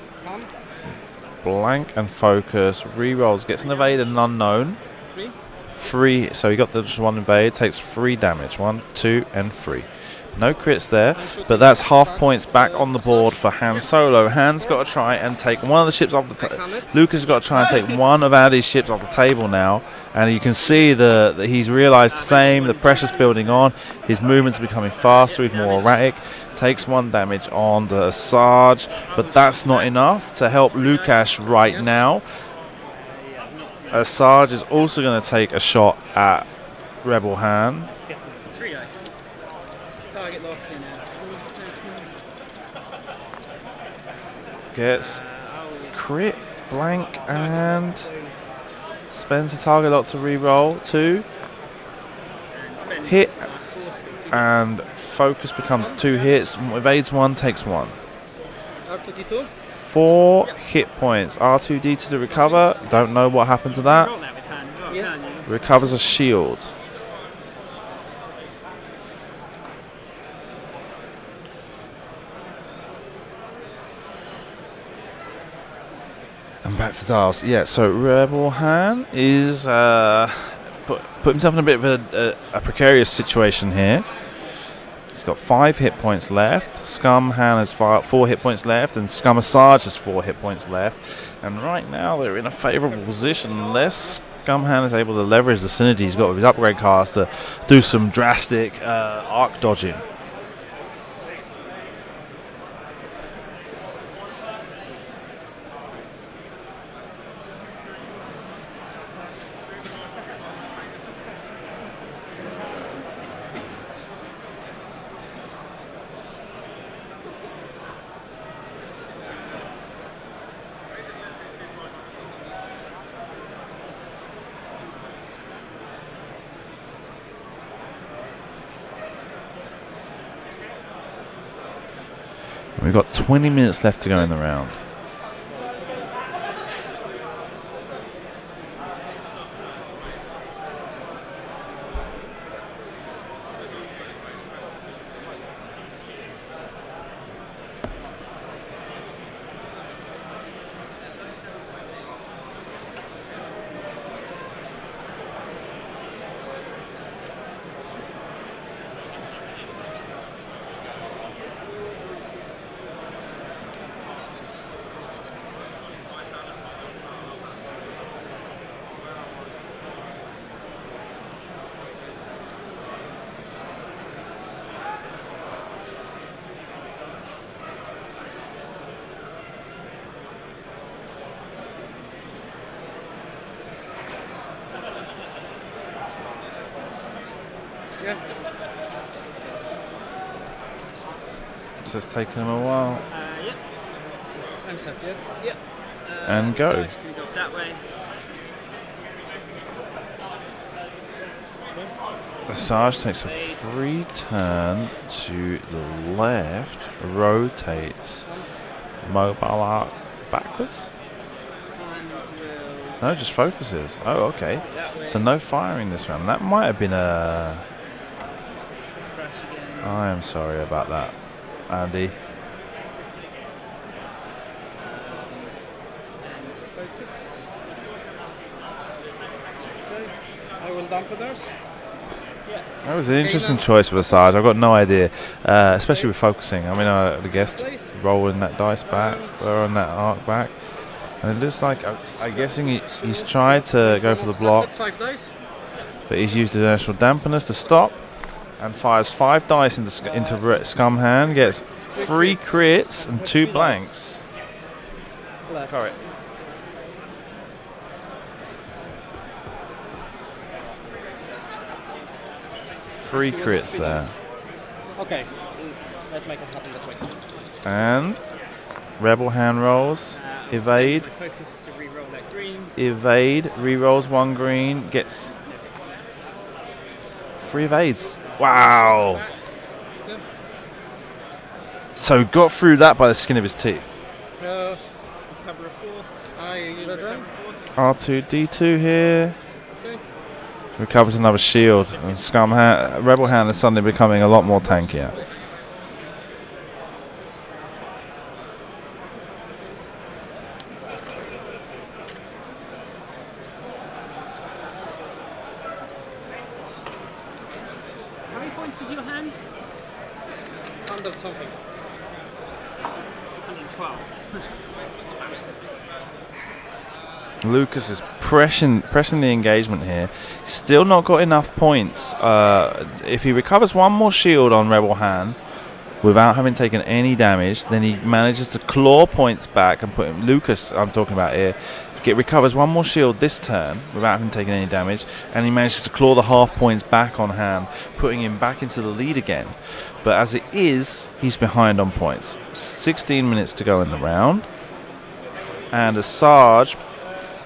Blank and focus, rerolls, gets an evade and an unknown. 3. 3, so he got the just 1 evade, takes 3 damage. 1, 2, and 3. No crits there, but that's half points back on the board for Han Solo. Han's got to try and take one of the ships off the table. Lukasz has got to try and take one of Addy's ships off the table now, and you can see that he's realised the same. The pressure's building on. His movements are becoming faster. He's more erratic. Takes 1 damage on the Sarge, but that's not enough to help Lukasz right now. Sarge is also going to take a shot at Rebel Han. 3 dice. Target lock in Gets crit, blank, and spends the target lock to re-roll 2. Hit, and focus becomes 2 hits. Evades 1, takes 1. 4 hit points. R2D2 to recover. Don't know what happened to that. Recovers a shield. And back to dials. Yeah, so Rebel Han is put himself in a bit of a precarious situation here. He's got 5 hit points left. Scum Han has 4 hit points left, and Scum Sarge has 4 hit points left. And right now they're in a favourable position unless Scum Han is able to leverage the synergy he's got with his upgrade cast to do some drastic arc dodging. We've got 20 minutes left to go in the round. So it's taken him a while. Yep. I'm set, yep. Yep. And go. So go that way. Sarge takes a free turn to the left, rotates, mobile arc backwards. No, just focuses. Oh, okay. So no firing this round. That might have been a... I am sorry about that, Andy. I will dump others. That was an interesting choice for the Sarge. I've got no idea, especially with focusing. I mean, I guess rolling that dice back, throwing that arc back. And it looks like, I'm guessing he's tried to go for the block, but he's used the inertial dampeners to stop and fires 5 dice into Scum Han, gets 3 crits and 2 blanks. Correct. Three crits there. Okay, let's make it happen that way. And Rebel Han rolls, evade, Focus to re-roll that green. evade, re-rolls 1 green, gets 3 evades. Wow! So got through that by the skin of his teeth. Recover a force. R2D2 here. Recovers another shield, and Rebel Han is suddenly becoming a lot more tankier. How many points is your hand? 100 something. 112. Lukasz is pressing the engagement here. Still not got enough points. If he recovers one more shield on Rebel Hand without having taken any damage, then he manages to claw points back and put him. Lukasz, I'm talking about here, recovers one more shield this turn without having taken any damage, and he manages to claw the half points back on Hand, putting him back into the lead again. But as it is, he's behind on points. 16 minutes to go in the round, and Asajj,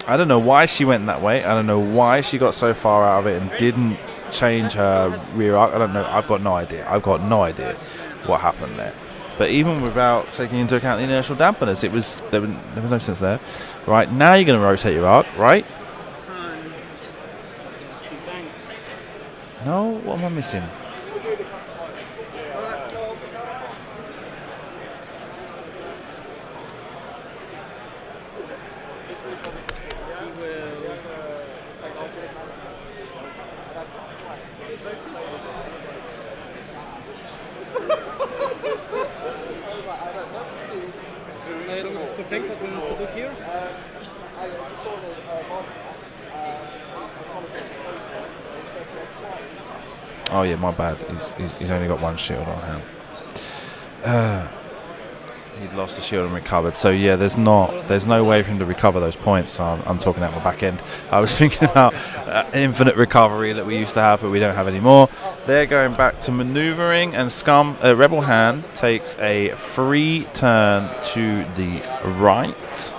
I don't know why she went that way. I don't know why she got so far out of it and didn't change her rear arc. I don't know. I've got no idea. I've got no idea what happened there. But even without taking into account the inertial dampeners, there was no sense there. Right, now you're going to rotate your arc, right? No, what am I missing? Oh yeah, my bad. He's only got one shield on him. He'd lost the shield and recovered. So yeah, there's no way for him to recover those points. So I'm talking out my back end. I was thinking about infinite recovery that we used to have, but we don't have anymore. They're going back to maneuvering, and Rebel Hand takes a free turn to the right.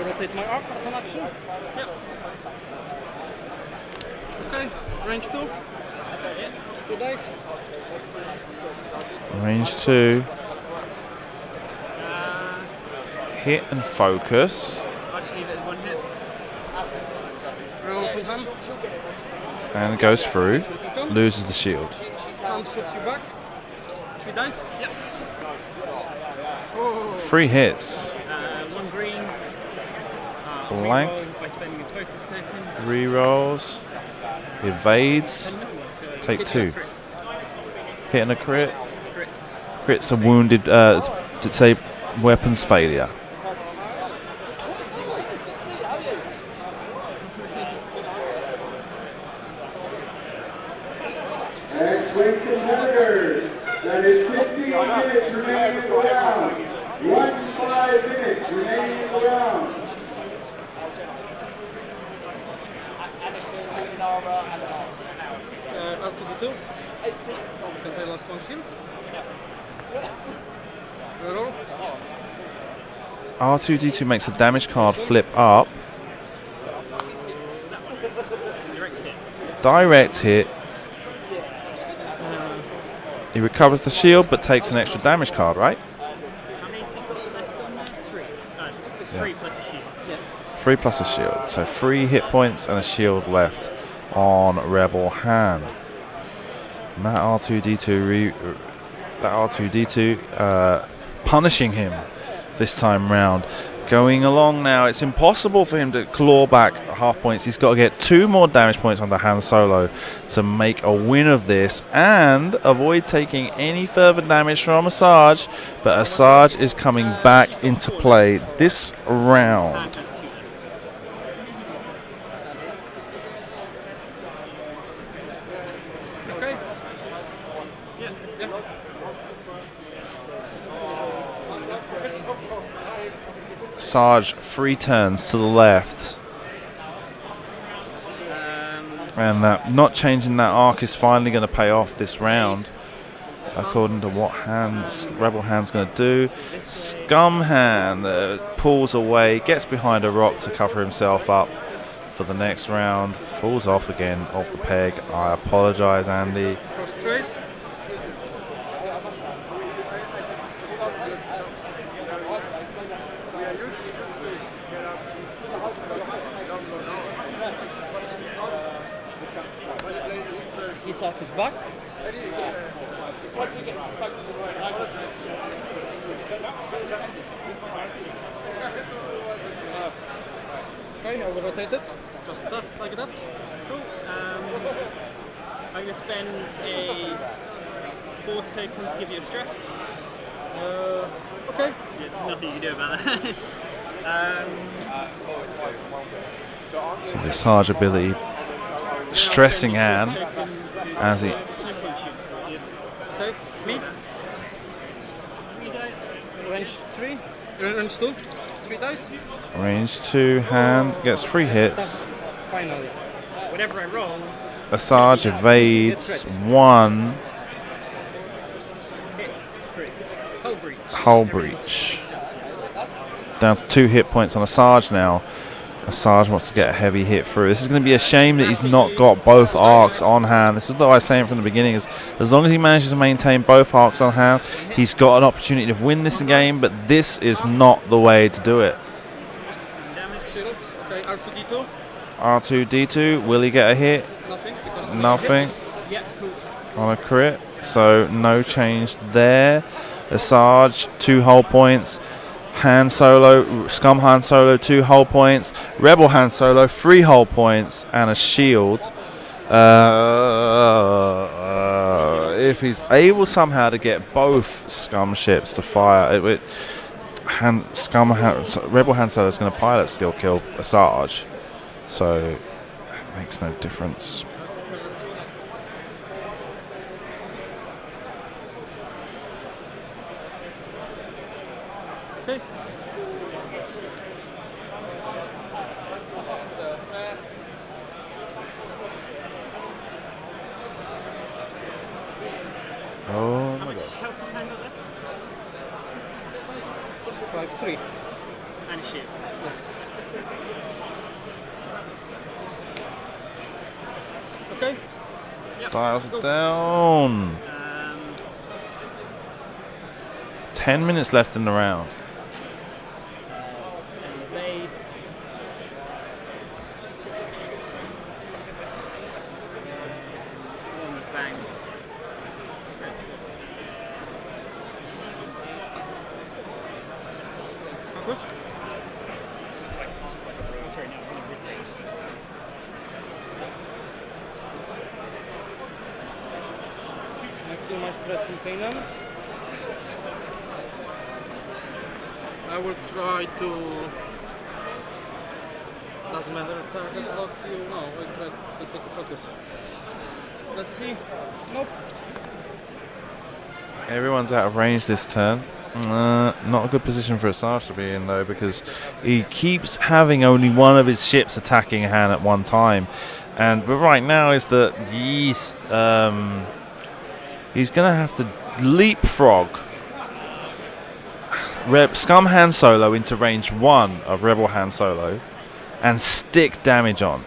Rotate my arc as an action. Yep. Okay, range 2. 2 dice. Range 2. Hit and focus. Actually, there's one hit. Roll from hand. And goes through. Loses the shield. Hand shoots you back. 2 dice. Yep. 3 hits. One green. Blank. By spending a focus token. Rerolls. Evades. Take 2. Hit and a crit. Crit's a wounded. Say weapons failure. X-Wing competitors, that is 15 minutes remaining in the round. 15 minutes remaining in the round. Up to the 2. Because I lost one shield. Reroll. R2D2 makes the damage card flip up. Direct hit. He recovers the shield but takes an extra damage card, right? How many sequels left on there? 3. No, 3 plus a shield. 3 plus a shield. So 3 hit points and a shield left on Rebel Hand. And that R2D2 punishing him this time round. Going along now, it's impossible for him to claw back half points. He's got to get 2 more damage points on the Han Solo to make a win of this and avoid taking any further damage from Asajj. But Asajj is coming back into play this round. Asajj 3 turns to the left, and not changing that arc is finally going to pay off this round, according to what Rebel Hand's going to do. Scum Hand pulls away, gets behind a rock to cover himself up for the next round, falls off again off the peg. I apologise, Andy. Prostrate. His arc is back. Okay, I will rotate it. Just that, like that. Cool. I'm going to spend a force token to give you a stress. Okay. Yeah, there's nothing you can do about that. So this Sarge ability, stressing hand as he. Okay. Me. Range 3. Range 2. 3 dice. Range 2 hand gets 3 hits. Finally. Whenever I roll, A Sarge evades 1 hull breach. Down to 2 hit points on a Sarge now. A Sarge wants to get a heavy hit through. This is going to be a shame that he's not got both arcs on hand. This is what I was saying from the beginning. As long as he manages to maintain both arcs on hand, he's got an opportunity to win this game, but this is not the way to do it. Okay, R2D2. R2D2, will he get a hit? Nothing. Nothing. yeah, cool. On a crit, so no change there. A Sarge, 2 hull points. Han Solo, Scum Han Solo, 2 hull points. Rebel Han Solo, 3 hull points and a shield. If he's able somehow to get both Scum ships to fire, Rebel Han Solo is going to pilot skill kill a Sarge, so it makes no difference. Okay. Oh How my much god. health has Han got left? 5-3. And a ship. Yes. Okay. Yep. Dials it down. 10 minutes left in the round. Evade. Bang. Focus. Sorry, no, I'm gonna retake. I kill my stress from Keynes. I will try to. Doesn't matter. Target lock you. No, I will try to take a focus. Let's see. Nope. Everyone's out of range this turn. Not a good position for a Sarge to be in though, because he keeps having only one of his ships attacking Han at one time, but right now is that he's gonna have to leapfrog Scum Han Solo into range 1 of Rebel Han Solo and stick damage on.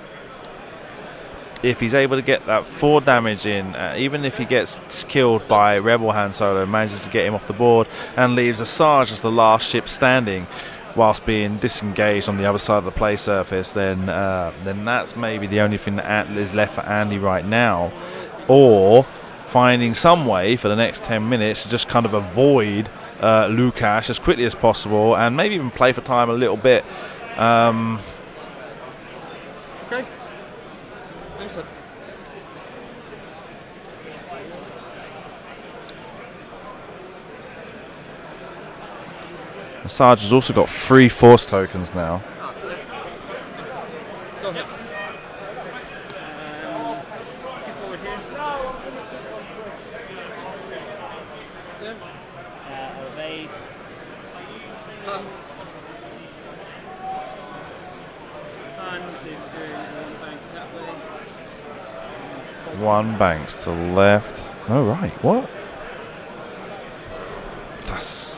If he's able to get that 4 damage in, even if he gets killed by Rebel Han Solo, manages to get him off the board and leaves a Sarge as the last ship standing whilst being disengaged on the other side of the play surface, then that's maybe the only thing that is left for Andy right now. Or finding some way for the next 10 minutes to just kind of avoid Lukasz as quickly as possible and maybe even play for time a little bit. Okay. I'm set. The Sarge has also got 3 force tokens now. Go ahead. 2 forward here. Yeah. Evade. Han is doing 1 bank that way. 1 banks to the left. Oh, right. What? That's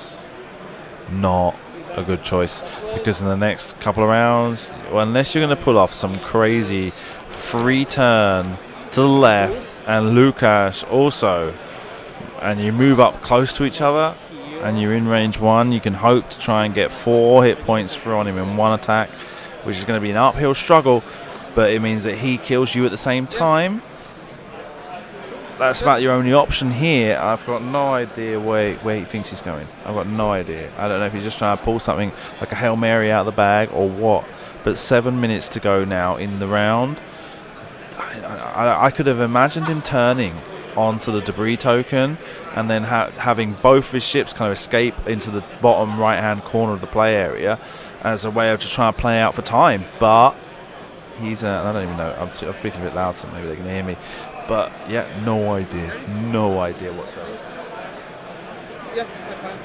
not a good choice, because in the next couple of rounds, well, unless you're going to pull off some crazy free turn to the left and Lukasz also, and you move up close to each other and you're in range 1, you can hope to try and get 4 hit points through on him in 1 attack, which is going to be an uphill struggle, but it means that he kills you at the same time. That's about your only option here. I've got no idea where he thinks he's going. I've got no idea. I don't know if he's just trying to pull something like a Hail Mary out of the bag or what. But 7 minutes to go now in the round. I could have imagined him turning onto the debris token and then having both his ships kind of escape into the bottom right-hand corner of the play area as a way of just trying to play out for time. But he's I don't even know. I'm speaking a bit loud, so maybe they can hear me. But yeah, no idea whatsoever. Yeah, I'm fine.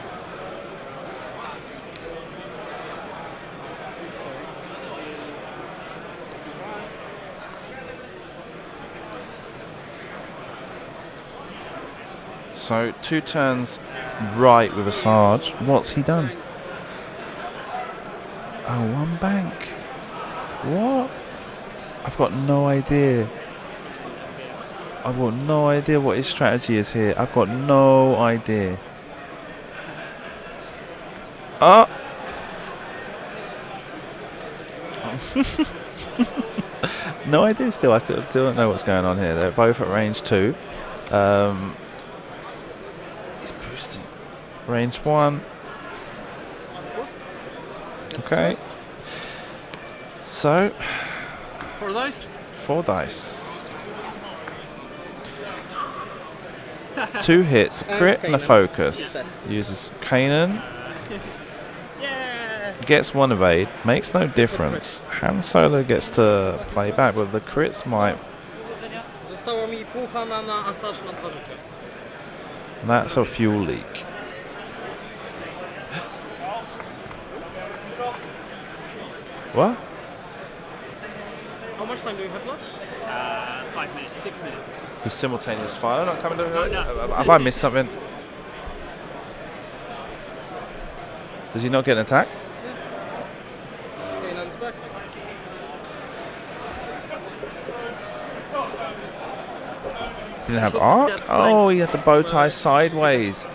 So 2 turns right with a Sarge. What's he done? Oh, 1 bank. What? I've got no idea. I've got no idea what his strategy is here. I've got no idea. Oh! No idea still. I still don't know what's going on here. They're both at range 2. He's boosting. Range 1. Okay. So 4 dice. 4 dice. 2 hits, a crit and a focus. Uses Keynes. Gets 1 evade. Makes no difference. Han Solo gets to play back, but the crits might. Zostało mi pół Hana na Asaż na 2 życia. That's a fuel leak. What? How much time do you have left? 5 minutes, 6 minutes. The simultaneous fire not coming to her? No. Have I missed something? Does he not get an attack? Kaynan's back. Didn't have arc? Oh, he had the bow tie sideways.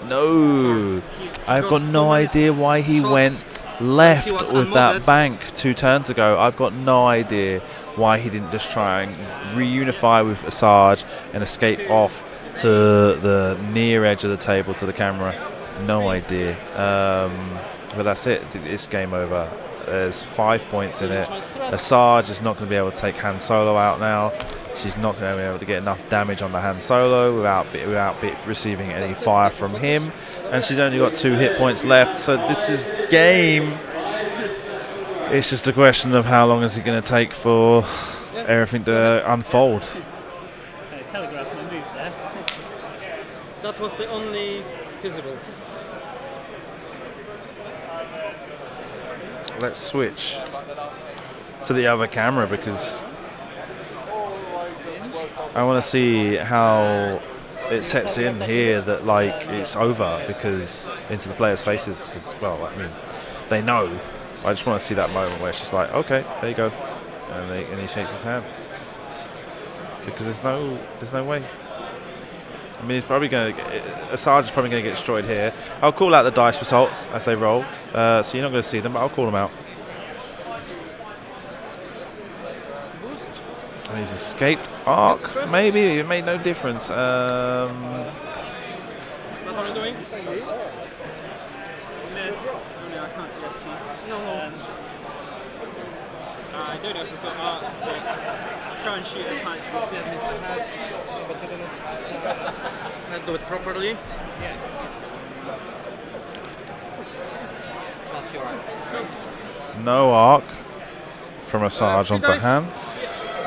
No. I've got no idea why he went left with that bank 2 turns ago. I've got no idea why he didn't just try and reunify with Asajj and escape off to the near edge of the table to the camera. No idea. But that's it. It's game over. There's 5 points in it. Asajj is not going to be able to take Han Solo out now. She's not going to be able to get enough damage on the Han Solo without receiving any fire from him. And she's only got 2 hit points left. So this is game. It's just a question of how long is it going to take for everything to unfold. Telegraph my moves there. That was the only feasible. Let's switch to the other camera because I want to see how it sets in here that like it's over because into the players' faces because well I mean they know. I just want to see that moment where it's just like okay there you go and he shakes his hand because there's no way. I mean he's probably going to Asajj is probably going to get destroyed here. I'll call out the dice results as they roll so you're not going to see them but I'll call them out. And he's escaped arc. Maybe it made no difference. What are you doing? I can't see actually. No. I don't know if I've got art. Try and shoot at pints for 7 if I have. Let's do it properly. Yeah. That's your right. No arc from Asajj onto Han.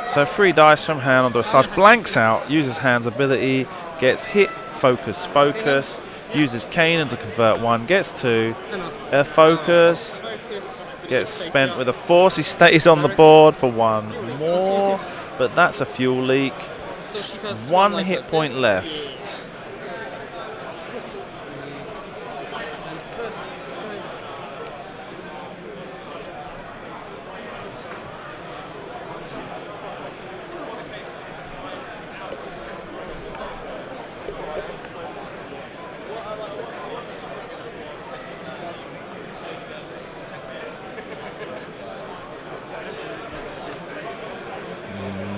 So 3 dice from Han onto Asajj. Blanks out, uses Han's ability, gets hit, focus, uses Keynes to convert 1, gets 2, a focus, gets spent with a force. He stays on the board for 1 more, but that's a fuel leak. 1 hit point left.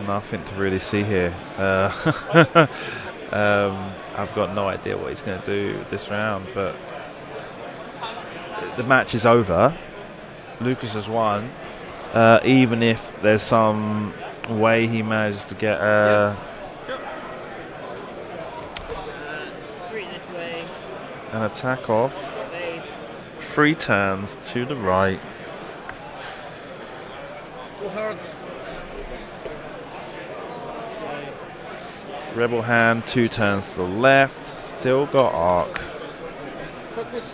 Nothing to really see here. I've got no idea what he's going to do this round, but the match is over. Lukasz has won, even if there's some way he manages to get This way. an attack off. 3 turns to the right. Too hard. Rebel hand, 2 turns to the left. Still got arc. Focus.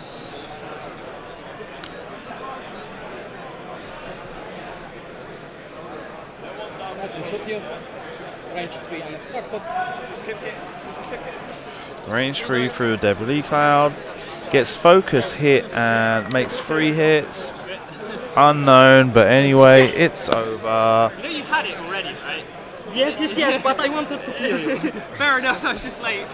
Range 3 through debris cloud. Gets focus hit and makes 3 hits. Unknown, but anyway, it's over. You know you had it already, right? Yes, but I wanted to kill you. Fair enough. I was just like,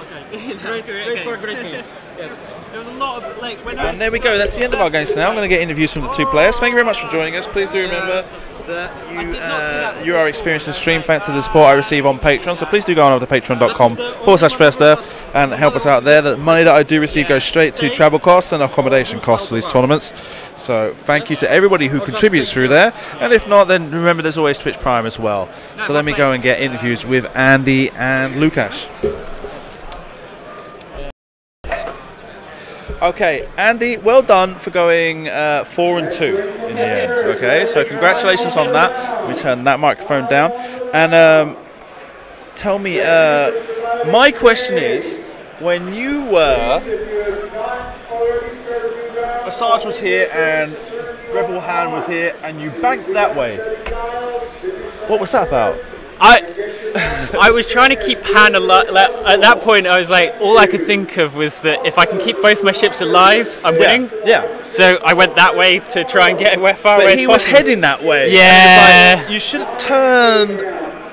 okay. Great for great meal. Yes. There was a lot of like when. And there we go, that's the end of our games now. I'm going to get interviews from the 2 players. Thank you very much for joining us. Please do remember that you are experiencing stream thanks to the support I receive on Patreon. So please do go on over to patreon.com/FirstEarth and help us out there. The money that I do receive goes straight to travel costs and accommodation costs for these tournaments. So thank you to everybody who contributes through there. And if not, then remember there's always Twitch Prime as well. So let me go and get interviews with Andy and Lukasz. Okay, Andy, well done for going 4 and 2 in the end. Okay, so congratulations on that. We turn that microphone down. And tell me, my question is, when you were, Asajj was here and Rebel Hand was here, and you banked that way. What was that about? I was trying to keep Han alive. At that point, I was like, all I could think of was that if I can keep both my ships alive, I'm winning. Yeah. So I went that way to try and get where far away as But he was possible. heading that way. Yeah. Like, you should have turned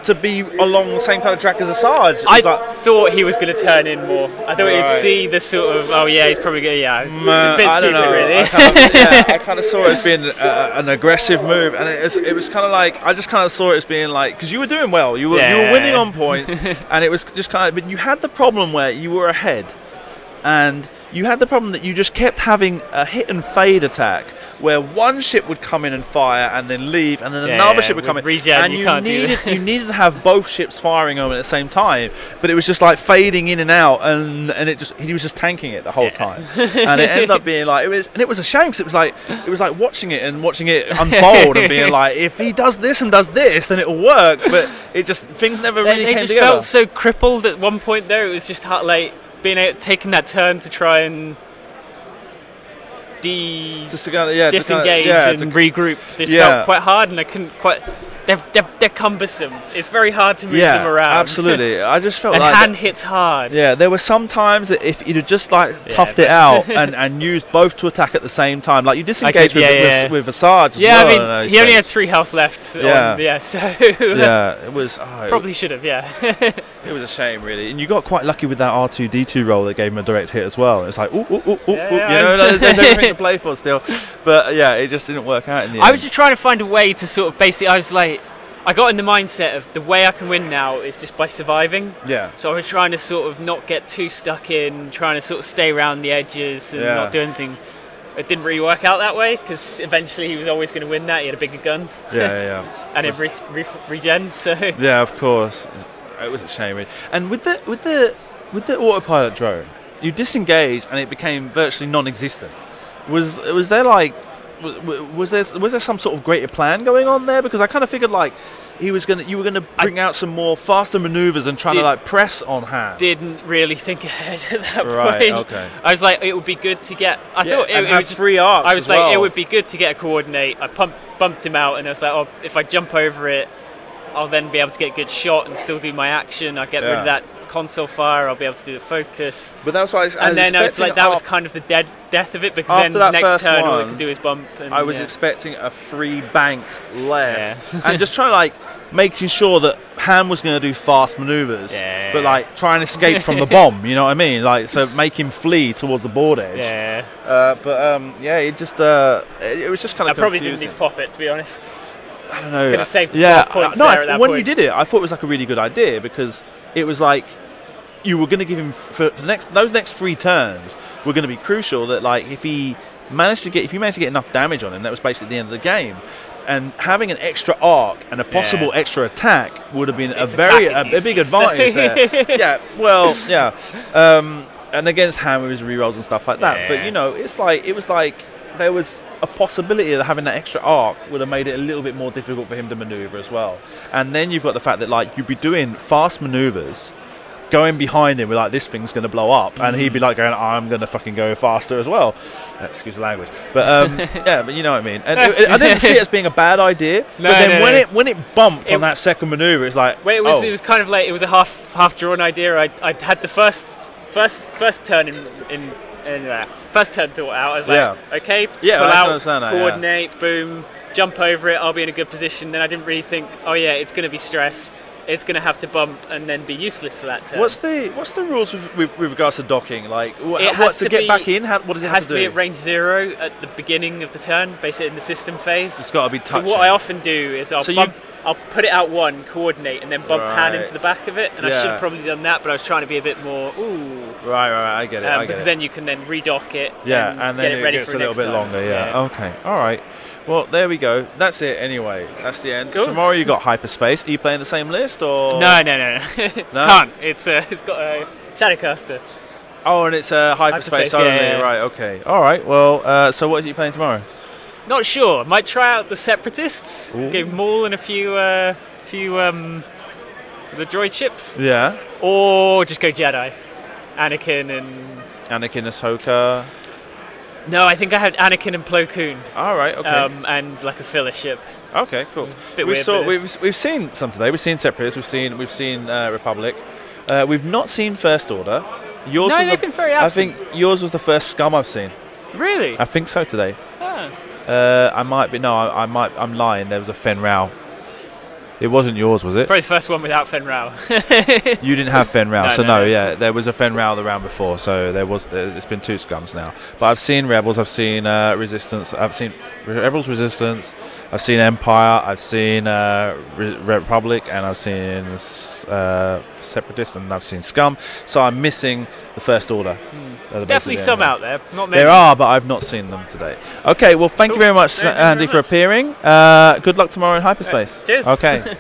to be along the same kind of track as Asajj. I thought he was going to turn in more. I thought he'd see the sort of, oh yeah, he's probably going to, yeah. A bit I don't stupid, know. really. I kind of saw it as being an aggressive move, and it was kind of like, I just kind of saw it as being like, because you were doing well, you were winning on points, and it was just kind of, but you had the problem where you were ahead, and you had the problem that you just kept having a hit and fade attack where one ship would come in and fire and then leave, and then another ship would come in, regen, and you needed to have both ships firing on at the same time, but it was just like fading in and out, and he was just tanking it the whole time, and it ended up being like it was a shame, because it was like watching it unfold and being like, if he does this and does this, then it will work, but it just, things never really came just together. felt so crippled at one point there. It was just hard, like taking that turn to try and disengage and regroup. This felt quite hard, and I couldn't quite. They're cumbersome. It's very hard to move them around. Absolutely. I just felt and like hand hits hard. Yeah, there were some times that if you'd have just like toughed it out and used both to attack at the same time, like you disengaged with Asajj. Yeah, I mean, he only had 3 health left. So it was probably should have. Yeah, it was a shame, really. And you got quite lucky with that R2D2 roll that gave him a direct hit as well. It's like, there's everything to play for still, but yeah, it just didn't work out in the end. I was just trying to find a way to sort of basically. I was like, I got in the mindset of the way I can win now is just by surviving. Yeah. So I was trying to sort of not get too stuck in, trying to sort of stay around the edges and not do anything. It didn't really work out that way, because eventually he was always going to win that. He had a bigger gun. Yeah. And it regen. So. Yeah, of course. It was a shame, really. And with the autopilot drone, you disengaged and it became virtually non-existent. Was there like? Was there some sort of greater plan going on there? Because I kind of figured like you were gonna bring out some more faster maneuvers and trying to like press on hand. Didn't really think ahead at that point. Right. Okay. I was like, it would be good to get. I thought it had 3 arcs. I was like, it would be good to get a coordinate. I bumped him out, and I was like, oh, if I jump over it, I'll then be able to get a good shot and still do my action. I'll get rid of that console fire. I'll be able to do the focus. But that's why. And then I was like, that was kind of the death of it, because then the next turn all I could do is bump. And, I was expecting a free bank left, and just trying to like making sure that Han was going to do fast maneuvers, but like try and escape from the bomb. You know what I mean? Like, so make him flee towards the board edge. It just it was just kind of. I probably didn't need to pop it, to be honest. I don't know. Could have saved 12 points there at that when point. you did it, I thought it was like a really good idea, because it was like you were going to give him for those next 3 turns were going to be crucial. That like if you managed to get enough damage on him, that was basically the end of the game. and having an extra arc and a possible extra attack would have been Its a big advantage there. Yeah, well, yeah. And against Ham with his rerolls and stuff like that. Yeah. But, you know, it was like there was a possibility that having that extra arc would have made it a little bit more difficult for him to maneuver as well. And then you've got the fact that, like, you'd be doing fast maneuvers, going behind him with like, this thing's going to blow up, and he'd be like going, I'm going to fucking go faster as well. Excuse the language, but yeah, but you know what I mean. And I didn't see it as being a bad idea. No, but then no, when it bumped on that second maneuver, it's like, well, it was kind of like it was a half drawn idea. I had the first turn first turn thought out. I was like, okay, pull out, coordinate, boom, jump over it. I'll be in a good position. Then I didn't really think, oh yeah, it's going to be stressed. It's going to have to bump and then be useless for that turn. What's the rules with regards to docking? Like, what to get back in? What does it have to do? It has to be at range 0 at the beginning of the turn, basically in the system phase. It's got to be touching. So what I often do is I'll put it out 1, coordinate, and then bump hand into the back of it. And I should have probably done that, but I was trying to be a bit more, Right, I get it. Because then you can then redock it. And then get it ready gets for a little bit longer. Yeah. Okay. All right. Well, there we go. That's it anyway. That's the end. Cool. Tomorrow you got Hyperspace. Are you playing the same list or? No. Can't. It's got a Shadowcaster. Oh, and it's Hyperspace only. Yeah. Right, okay. All right. Well, so what are you playing tomorrow? Not sure. Might try out the Separatists. Ooh. Give Maul and a few the droid ships. Yeah. Or just go Jedi. Anakin, Ahsoka. No, I think I had Anakin and Plo Koon. All right, okay. And like a filler ship. Okay, cool. We've seen some today. We've seen Separatists. We've seen Republic. We've not seen First Order. They've been very absent. I think yours was the first Scum I've seen. Really? I think so today. Oh. I might be. No, I'm lying. There was a Fen Rao. It wasn't yours, was it? Probably the first one without Fen Rao. You didn't have Fen Rao, no. Yeah, there was a Fen Rao the round before, so it's been 2 Scums now. But I've seen Rebels, I've seen Resistance, I've seen Rebels Resistance, I've seen Empire, I've seen Republic, and I've seen Separatist, and I've seen Scum. So I'm missing the First Order. There's definitely some out there, not many. There are, but I've not seen them today. Okay, well, thank you very much, Andy, for appearing. Good luck tomorrow in Hyperspace. Cheers. Okay.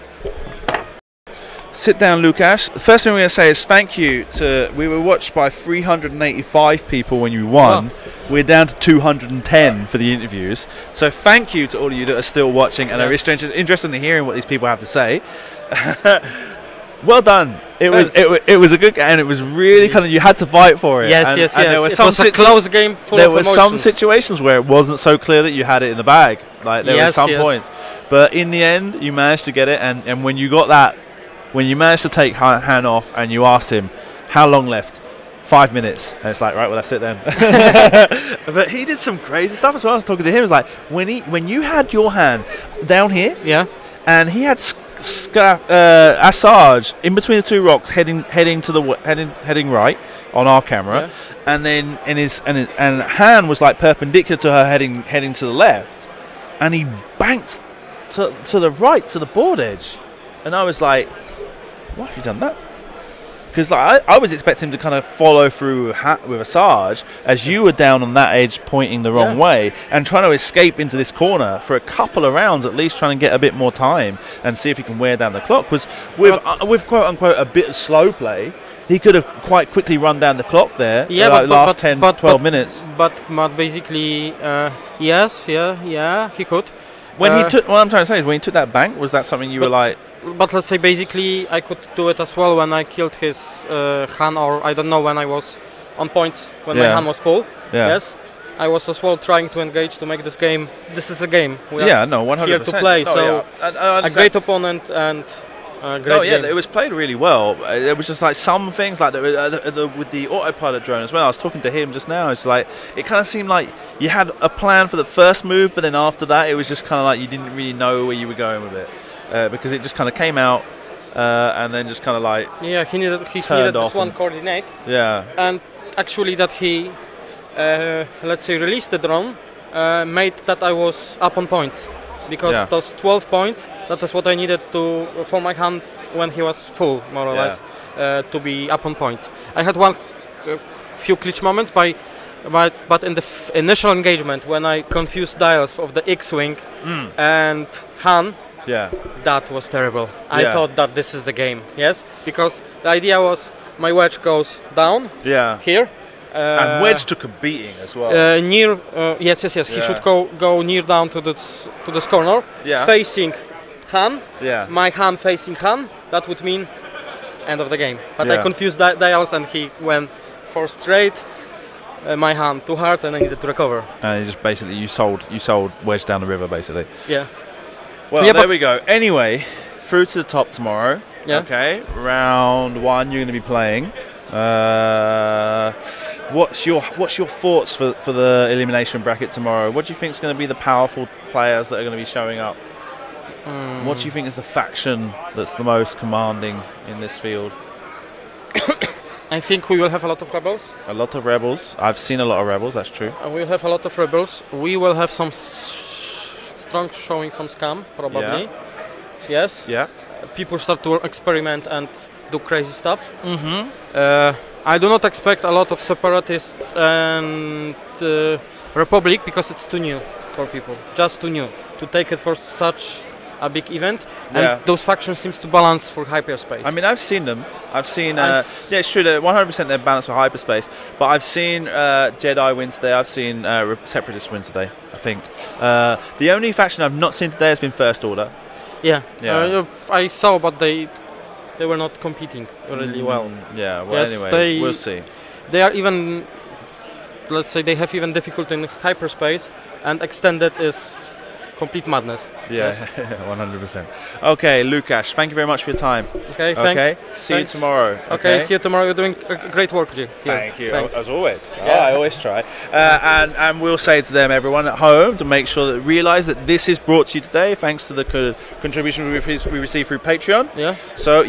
Sit down, Lukasz. The first thing we're going to say is thank you to. We were watched by 385 people when you won. Wow. We're down to 210 for the interviews. So thank you to all of you that are still watching and are interested in hearing what these people have to say. Well done. It was a good game, and it was really kind of, you had to fight for it. Yes. And there were it was a close game full there of were emotions. some situations where it wasn't so clear that you had it in the bag. Like there were some points. But in the end, you managed to get it, and when you got that, when you managed to take Han off and you asked him, how long left? 5 minutes. And it's like, right, well, that's it then. But he did some crazy stuff as well. I was talking to him. It was like, when you had your hand down here, and he had Asajj in between the 2 rocks, heading right on our camera, and then and Han was like perpendicular to her, heading to the left, and he banked to the right, to the board edge, and I was like, why have you done that? Because like I was expecting him to kind of follow through with Asajj as you were down on that edge pointing the wrong way and trying to escape into this corner for a couple of rounds at least, trying to get a bit more time and see if he can wear down the clock. Because with quote unquote a bit of slow play, he could have quite quickly run down the clock there. Last 10-12 minutes. But basically, yes, he could. When he took, what I'm trying to say is when he took that bank, was that something you were like? But let's say basically I could do it as well when I killed his Han, or I don't know, when I was on point, when my Han was full. Yes, I was as well trying to engage to make this game. This is a game. We are 100%. here to play. A great opponent and great game. It was played really well. There was just like some things like with the autopilot drone as well. I was talking to him just now. It's like it kind of seemed like you had a plan for the first move, but then after that it was just kind of like you didn't really know where you were going with it. Because it just kind of came out and then just kind of like he needed this one coordinate. And actually that he let's say released the drone made that I was up on point, because those 12 points, that is what I needed to for my hand when he was full, more or less, to be up on point. I had few glitch moments by but in the initial engagement, when I confused dials of the X-wing and Han, that was terrible. I thought that this is the game, yes, because the idea was my wedge goes down here. And wedge took a beating as well. Yes. He should go near down to this corner, facing Han. My Han facing Han. That would mean end of the game. But I confused dials, and he went for straight. My Han too hard, and I needed to recover. And just basically you sold wedge down the river, basically. Yeah. Well, there we go. Anyway, through to the top tomorrow. Yeah. Okay. Round 1, you're going to be playing. What's your thoughts for the elimination bracket tomorrow? What do you think is going to be the powerful players that are going to be showing up? What do you think is the faction that's the most commanding in this field? I think we will have a lot of rebels. A lot of rebels. I've seen a lot of rebels. That's true. We will have a lot of rebels. We will have some strong showing from Scam, probably. Yes. Yeah. People start to experiment and do crazy stuff. I do not expect a lot of separatists and Republic, because it's too new for people. Just too new to take it for such a big event. And those factions seems to balance for hyperspace. I mean, I've seen them. I've seen. Yeah, it's true that 100% they're balanced for hyperspace. But I've seen Jedi win today. I've seen Separatists win today. I think the only faction I've not seen today has been First Order. Yeah. I saw, but they were not competing really well. Yeah. Well, anyway, we'll see. They are even. Let's say they have even difficulty in hyperspace, and extended is complete madness. Yeah, 100%. Okay, Lukasz, thank you very much for your time. Okay, thanks. Okay, see you tomorrow. Okay, see you tomorrow. You're doing great work, G. Thank you, as always. I always try. And we'll say to them, everyone at home, to make sure that realise that this is brought to you today thanks to the contribution we receive through Patreon. Yeah. So,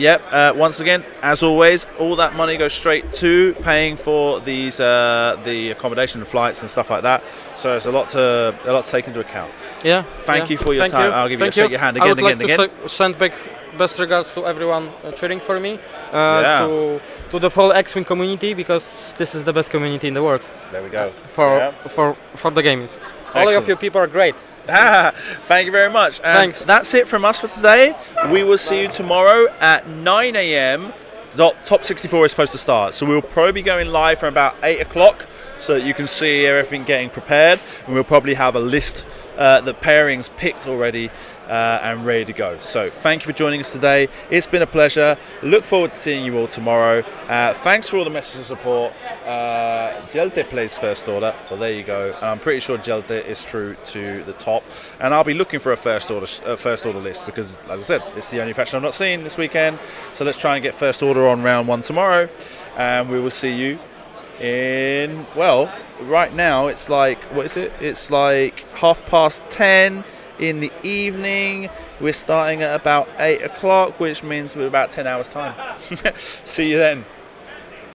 once again, as always, all that money goes straight to paying for these the accommodation, the flights, and stuff like that. So it's a lot to take into account. Yeah. Thank you for your time. I'll give you a shake your hand again. I would like to send back best regards to everyone cheering for me, to the whole X-Wing community, because this is the best community in the world. There we go. For the games. All of you people are great. Thank you very much. Thanks. That's it from us for today. We will see you tomorrow at 9 a.m. Top 64 is supposed to start, so we'll probably be going live from about 8 o'clock, so that you can see everything getting prepared, and we'll probably have a list, the pairings picked already and ready to go. So thank you for joining us today. It's been a pleasure. Look forward to seeing you all tomorrow. Thanks for all the messages of support. Jelte plays First Order. Well, there you go. And I'm pretty sure Jelte is through to the top. And I'll be looking for a First Order list, because, as I said, it's the only faction I've not seen this weekend. So let's try and get First Order on round 1 tomorrow. And we will see you in, well, right now it's like, what is it? It's like 10:30 in the evening. We're starting at about 8 o'clock, which means we're about 10 hours time. See you then.